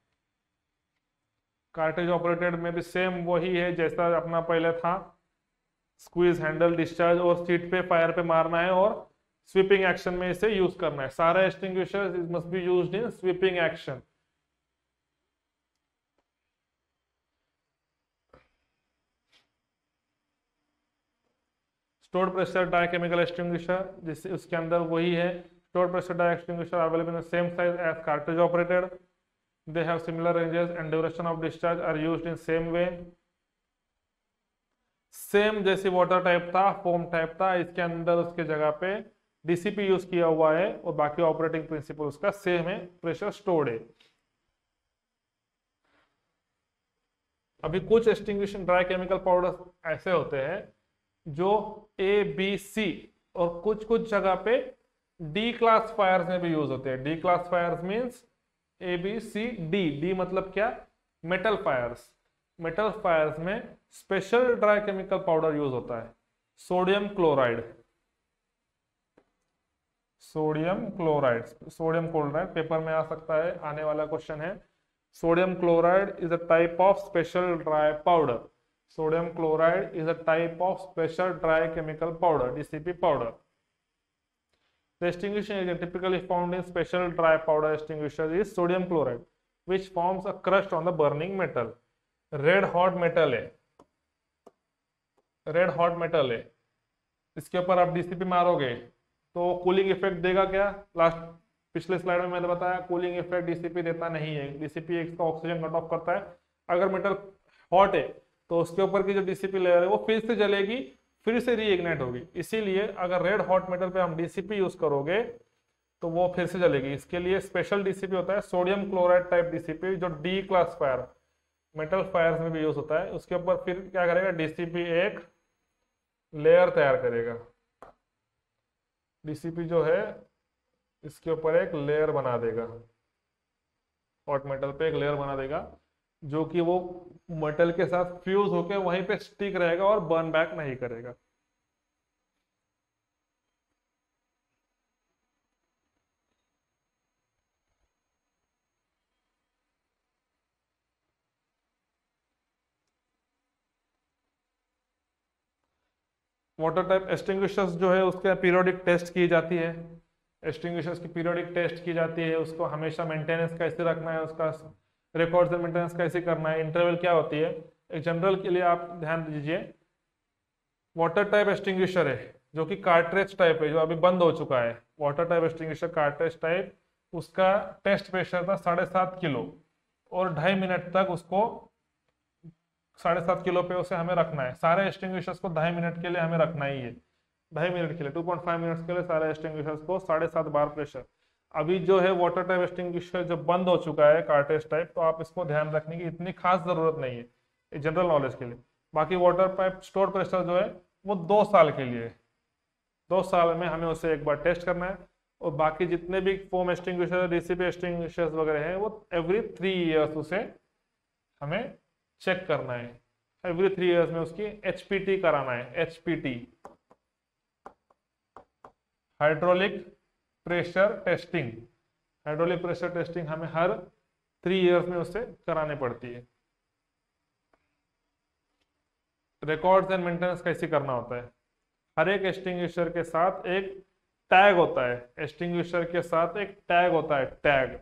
कार्ट्रिज ऑपरेटेड में भी सेम वही है जैसा अपना पहले था, स्क्वीज, हैंडल, डिस्चार्ज और सीट पे फायर पे मारना है और स्वीपिंग एक्शन में इसे यूज करना है। सारे extinguisher must be used in sweeping action. Stored pressure dry chemical extinguisher, जिससे उसके अंदर वही है, stored pressure dry extinguisher available in same size as cartridge operated, they have similar ranges and duration of discharge are used in same way। Same जैसे वाटर टाइप था, फोम टाइप था, इसके अंदर उसके जगह पे DCP यूज किया हुआ है और बाकी ऑपरेटिंग प्रिंसिपल उसका सेम है, प्रेशर स्टोर्ड है। अभी कुछ एक्सटिंग्विशिंग ड्राई केमिकल पाउडर ऐसे होते हैं जो ABC और कुछ कुछ जगह पे D क्लास फायर्स में भी यूज होते हैं। D class fires means ABCD, D मतलब क्या, मेटल फायर्स। मेटल फायर्स में special dry chemical powder use होता है, sodium chloride. Sodium chloride, sodium chloride paper में आ सकता है, आने वाला क्वेश्चन है। Sodium chloride is a type of special dry powder. Sodium chloride is a type of special dry chemical powder, DCP powder. The extinguishing agent typically found in special dry powder extinguishers is sodium chloride, which forms a crust on the burning metal. Red hot metal है, रेड हॉट मेटल है, इसके ऊपर आप DCP मारोगे तो कूलिंग इफेक्ट देगा क्या? लास्ट पिछले स्लाइड में मैंने बताया कूलिंग इफेक्ट DCP देता नहीं है। DCP इसका ऑक्सीजन कट ऑफ करता है। अगर मेटल हॉट है तो उसके ऊपर की जो DCP लेयर है वो फिर से जलेगी, फिर से रीइग्नाइट होगी। इसीलिए अगर रेड हॉट मेटल पे हम DCP यूज करोगे तो वो फिर से जलेगी। इसके लिए स्पेशल DCP होता है, सोडियम क्लोराइड टाइप DCP, जो D class fire metal fires में भी यूज होता है। उसके ऊपर फिर क्या करेगा, DCP एक लेयर तैयार करेगा। DCP जो है इसके ऊपर एक लेयर बना देगा, हॉट मेटल पे एक लेयर बना देगा, जो कि वो मेटल के साथ फ्यूज होकर वहीं पे स्टिक रहेगा और बर्न बैक नहीं करेगा। वाटर टाइप एक्सटिंग्विशर्स जो है उसके पीरियोडिक टेस्ट की जाती है। एक्सटिंग्विशर्स की पीरियोडिक टेस्ट की जाती है, उसको हमेशा मेंटेनेंस कैसे रखना है, उसका रिकॉर्ड्स एंड मेंटेनेंस कैसे करना है, इंटरवल क्या होती है। एक जनरल के लिए आप ध्यान दीजिए, वाटर टाइप एक्सटिंग्विशर है जो कि कार्ट्रिज टाइप है, जो अभी बंद हो चुका है। Water type extinguisher cartridge type, उसका टेस्ट प्रेशर था 7.5 किलो और 2.5 मिनट तक उसको 7.5 किलो पे उसे हमें रखना है। सारे एक्सटिंग्विशर्स को 2.5 मिनट के लिए हमें रखना ही है, 2.5 मिनट के लिए, 2.5 मिनट्स के लिए सारे एक्सटिंग्विशर्स को 7.5 बार प्रेशर। अभी जो है वाटर टाइप एक्सटिंग्विशर जो बंद हो चुका है कार्ट्रिज टाइप, तो आप इसको ध्यान रखने की इतनी खास जरूरत नहीं है, जनरल नॉलेज के लिए। बाकी वाटर पाइप स्टोर प्रेशर जो है वो 2 साल के लिए, 2 साल में हमें उसे एक बार टेस्ट करना है। और बाकी जितने भी फोम एक्सटिंग्विशर, DCP एक्सटिंग्विशर्स वगैरह हैं, वो एवरी 3 ईयर्स उसे हमें चेक करना है। एवरी 3 इयर्स में उसकी HPT कराना है। HPT, hydraulic pressure testing. Hydraulic pressure testing हमें हर 3 इयर्स में उससे करानी पड़ती है। रिकॉर्ड्स एंड मेंटेनेंस कैसे करना होता है? हर एक एक्सटिंग्विशर के साथ एक टैग होता है। एक्सटिंग्विशर के साथ एक टैग होता है, टैग।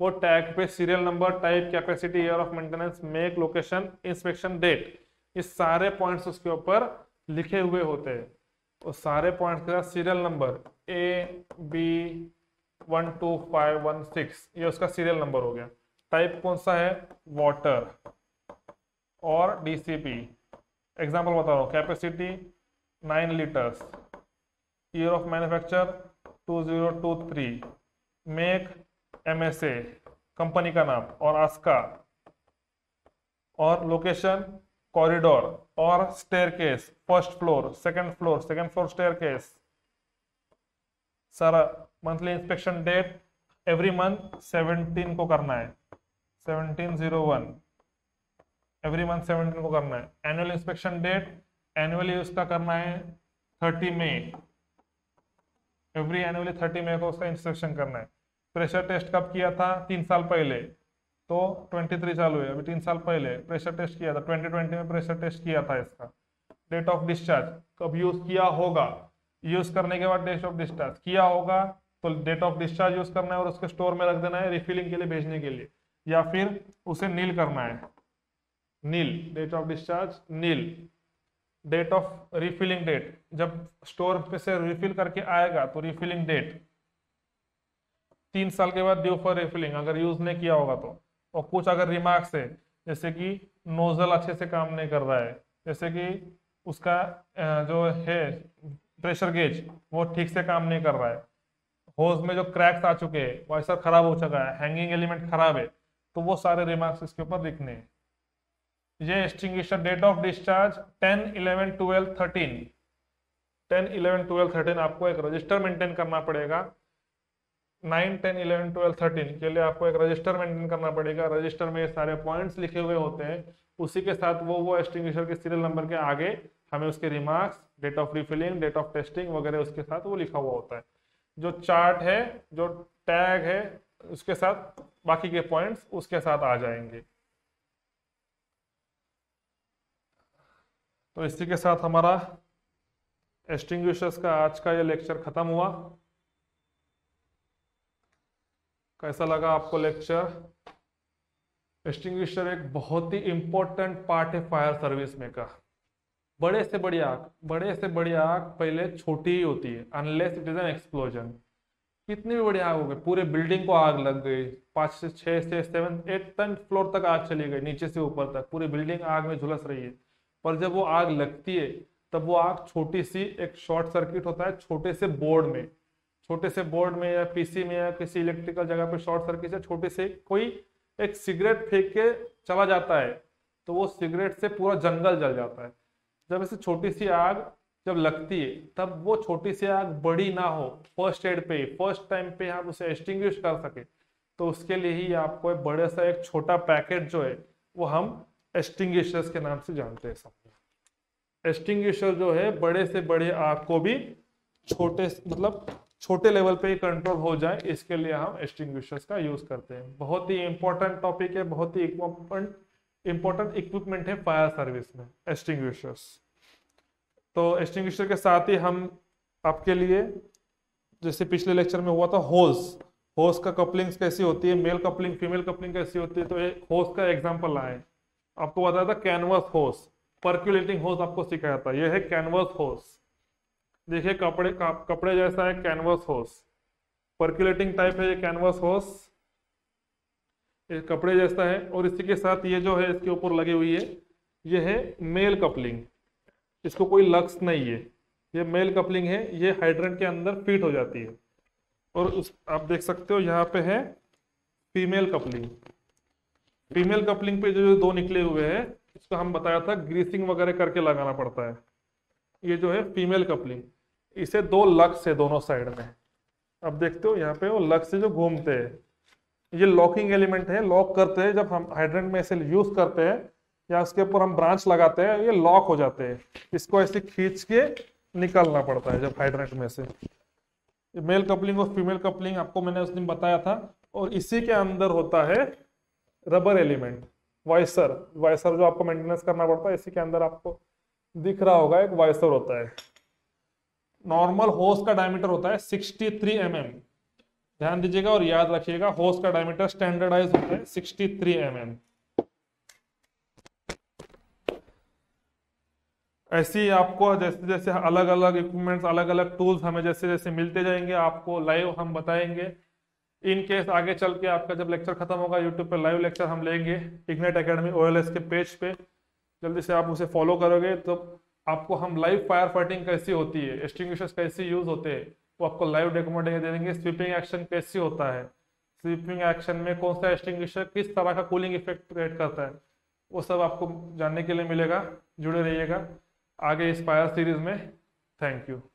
वो टैग पे serial number, type, capacity, year of maintenance, make, location, inspection date, ये सारे पॉइंट्स उसके ऊपर लिखे हुए होते हैं। उस सारे पॉइंट्स के साथ सीरियल नंबर AB12516, ये उसका सीरियल नंबर हो गया। टाइप कौन सा है? वाटर और DCP। एग्जांपल बता रहा हूँ, capacity 9 litres, year of manufacture 2023, make MSA, company का नाम और आस्का, और लोकेशन कॉरिडोर और staircase, first floor, second floor staircase, सारा। Monthly inspection date every month 17 को करना है, 1701, एवरी मंथ 17 को करना है। एनुअल इंस्पेक्शन डेट एनुअली उसका करना है 30 मई, एवरी एनुअली 30 मई को उसका इंस्पेक्शन करना है। प्रेशर टेस्ट कब किया था? 3 साल पहले, तो 23 चालू है, अभी 3 साल पहले प्रेशर टेस्ट किया था, 2020 में प्रेशर टेस्ट किया था इसका। डेट ऑफ डिस्चार्ज कब यूज किया होगा? यूज करने के बाद डेट ऑफ डिस्चार्ज किया होगा तो डेट ऑफ डिस्चार्ज यूज करना है और उसके स्टोर में रख देना है रिफिलिंग के लिए भेजने के लिए, या फिर उसे नील करना है। Nil, date of discharge nil. Date of refilling date, जब स्टोर पे से रिफिल करके आएगा तो रिफिलिंग डेट 3 साल के बाद ड्यू फॉर रिफिलिंग, अगर यूज नहीं किया होगा तो। और कुछ अगर रिमार्क्स है, जैसे कि नोजल अच्छे से काम नहीं कर रहा है, जैसे कि उसका जो है प्रेशर गेज वो ठीक से काम नहीं कर रहा है, होज में जो क्रैक्स आ चुके हैं वो ऐसा खराब हो चुका है, हैंगिंग एलिमेंट खराब है, तो वो सारे रिमार्क्स इसके ऊपर लिखने हैं। ये एक्सटिंग्विशर डेट ऑफ डिस्चार्ज 10, 11, 12, 13, 10, 11, 12, 13 आपको एक रजिस्टर मेंटेन करना पड़ेगा। 9, 10, 11, 12, 13 के लिए आपको एक रजिस्टर मेंटेन करना पड़ेगा। रजिस्टर में ये सारे पॉइंट्स लिखे हुए होते हैं, उसी के साथ वो एक्सटिंग्विशर के सीरियल नंबर के आगे हमें उसके remarks, date of refilling, date of testing वगैरह उसके साथ वो लिखा हुआ होता है। जो चार्ट है, जो टैग है, उसके साथ बाकी के पॉइंट्स उसके साथ आ जाएंगे। तो इसी के साथ हमारा एक्सटिंग्विशर्स का आज का ये लेक्चर खत्म हुआ। कैसा लगा आपको लेक्चर? एक्सटिंग्विशर एक बहुत ही इंपॉर्टेंट पार्ट है फायर सर्विस में का। बड़े से बड़ी आग पहले छोटी ही होती है, unless it is an explosion. कितनी भी बड़ी आग हो गई, पूरे बिल्डिंग को आग लग गई, 5 से 6 से 7, 8 10 फ्लोर तक आग चली गई, नीचे से ऊपर तक पूरी बिल्डिंग आग में झुलस रही है। पर जब वो आग लगती है तब वो आग छोटी सी, एक शॉर्ट सर्किट होता है छोटे से बोर्ड में या पीसी में या किसी इलेक्ट्रिकल जगह पे शॉर्ट सर्किट से छोटे से कोई एक सिगरेट फेंक के चला जाता है, तो वो सिगरेट से पूरा जंगल जल जाता है। जब ऐसे छोटी सी आग जब लगती है तब वो छोटी सी आग बड़ी ना हो, फर्स्ट एड पे, फर्स्ट टाइम पे आप उसे एक्सटिंग्विश कर सके, तो उसके लिए ही आपको एक बड़े सा एक छोटा पैकेट जो है वो हम एक्सटिंग्विशर्स के नाम से जानते हैं। सब एक्सटिंग्विशर जो है बड़े से बड़े आग को भी छोटे लेवल पे ही कंट्रोल हो जाए, इसके लिए हम एक्सटिंग्विशर्स का यूज करते हैं। बहुत ही इंपॉर्टेंट टॉपिक है, बहुत ही इंपॉर्टेंट इक्विपमेंट है फायर सर्विस में एक्सटिंग्विशर्स। तो एक्सटिंग्विशर के साथ ही हम आपके लिए, जैसे पिछले लेक्चर में हुआ था, होस का कपलिंग्स कैसी होती है, मेल कपलिंग फीमेल कपलिंग कैसी होती है, तो एक होस का एग्जांपल आए। आपको बताया था कैनवस होस, पर्क्यूलेटिंग होस आपको सिखाया था, यह है कैनवस होस। देखिए कपड़े जैसा है कैनवस होस, पर्क्यूलेटिंग टाइप है ये कैनवस होस, ये कपड़े जैसा है। और इसी के साथ ये जो है इसके ऊपर लगी हुई है, ये है मेल कपलिंग, इसको कोई लक्स नहीं है, ये मेल कपलिंग है, ये हाइड्रेंट के अंदर फिट हो जाती है। और आप देख सकते हो यहाँ पे है फीमेल कपलिंग। फीमेल कपलिंग पे जो 2 निकले हुए हैं, इसको हम बताया था ग्रीसिंग वगैरह करके लगाना पड़ता है। ये जो है फीमेल कपलिंग, इसे 2 लक्स है दोनों साइड में, अब देखते हो यहाँ पे वो लक्स से जो घूमते हैं, ये लॉकिंग एलिमेंट है, लॉक करते हैं। जब हम हाइड्रेंट में इसे यूज करते हैं या उसके ऊपर हम ब्रांच लगाते हैं, ये लॉक हो जाते हैं। इसको ऐसे खींच के निकालना पड़ता है जब हाइड्रेंट में से। मेल कपलिंग और फीमेल कपलिंग आपको मैंने उस दिन बताया था। और इसी के अंदर होता है रबर एलिमेंट, वाइसर। वाइसर जो आपको मेंटेनेंस करना पड़ता है, इसी के अंदर आपको दिख रहा होगा एक वाइसर होता है। नॉर्मल होस का डायमीटर होता है 63 mm। ध्यान दीजिएगा और याद रखिएगा, होस का डायमीटर स्टैंडर्डाइज होता है 63 mm। ऐसे ही आपको जैसे जैसे अलग अलग इक्विपमेंट्स, अलग अलग टूल्स हमें जैसे जैसे मिलते जाएंगे, आपको लाइव हम बताएंगे। इन केस आगे चल के आपका जब लेक्चर खत्म होगा, यूट्यूब पे लाइव लेक्चर हम लेंगे इग्नाइट एकेडमी OLS के पेज पे। जल्दी से आप उसे फॉलो करोगे तो आपको हम लाइव फायर फाइटिंग कैसी होती है, एक्सटिंग्विशर्स कैसे यूज होते हैं, वो आपको लाइव डेमो दे देंगे। स्वीपिंग एक्शन कैसे होता है, स्वीपिंग एक्शन में कौन सा एक्सटिंग्विशर किस तरह का कूलिंग इफेक्ट क्रिएट करता है, वो सब आपको जानने के लिए मिलेगा। जुड़े रहिएगा आगे इस फायर सीरीज में। Thank you.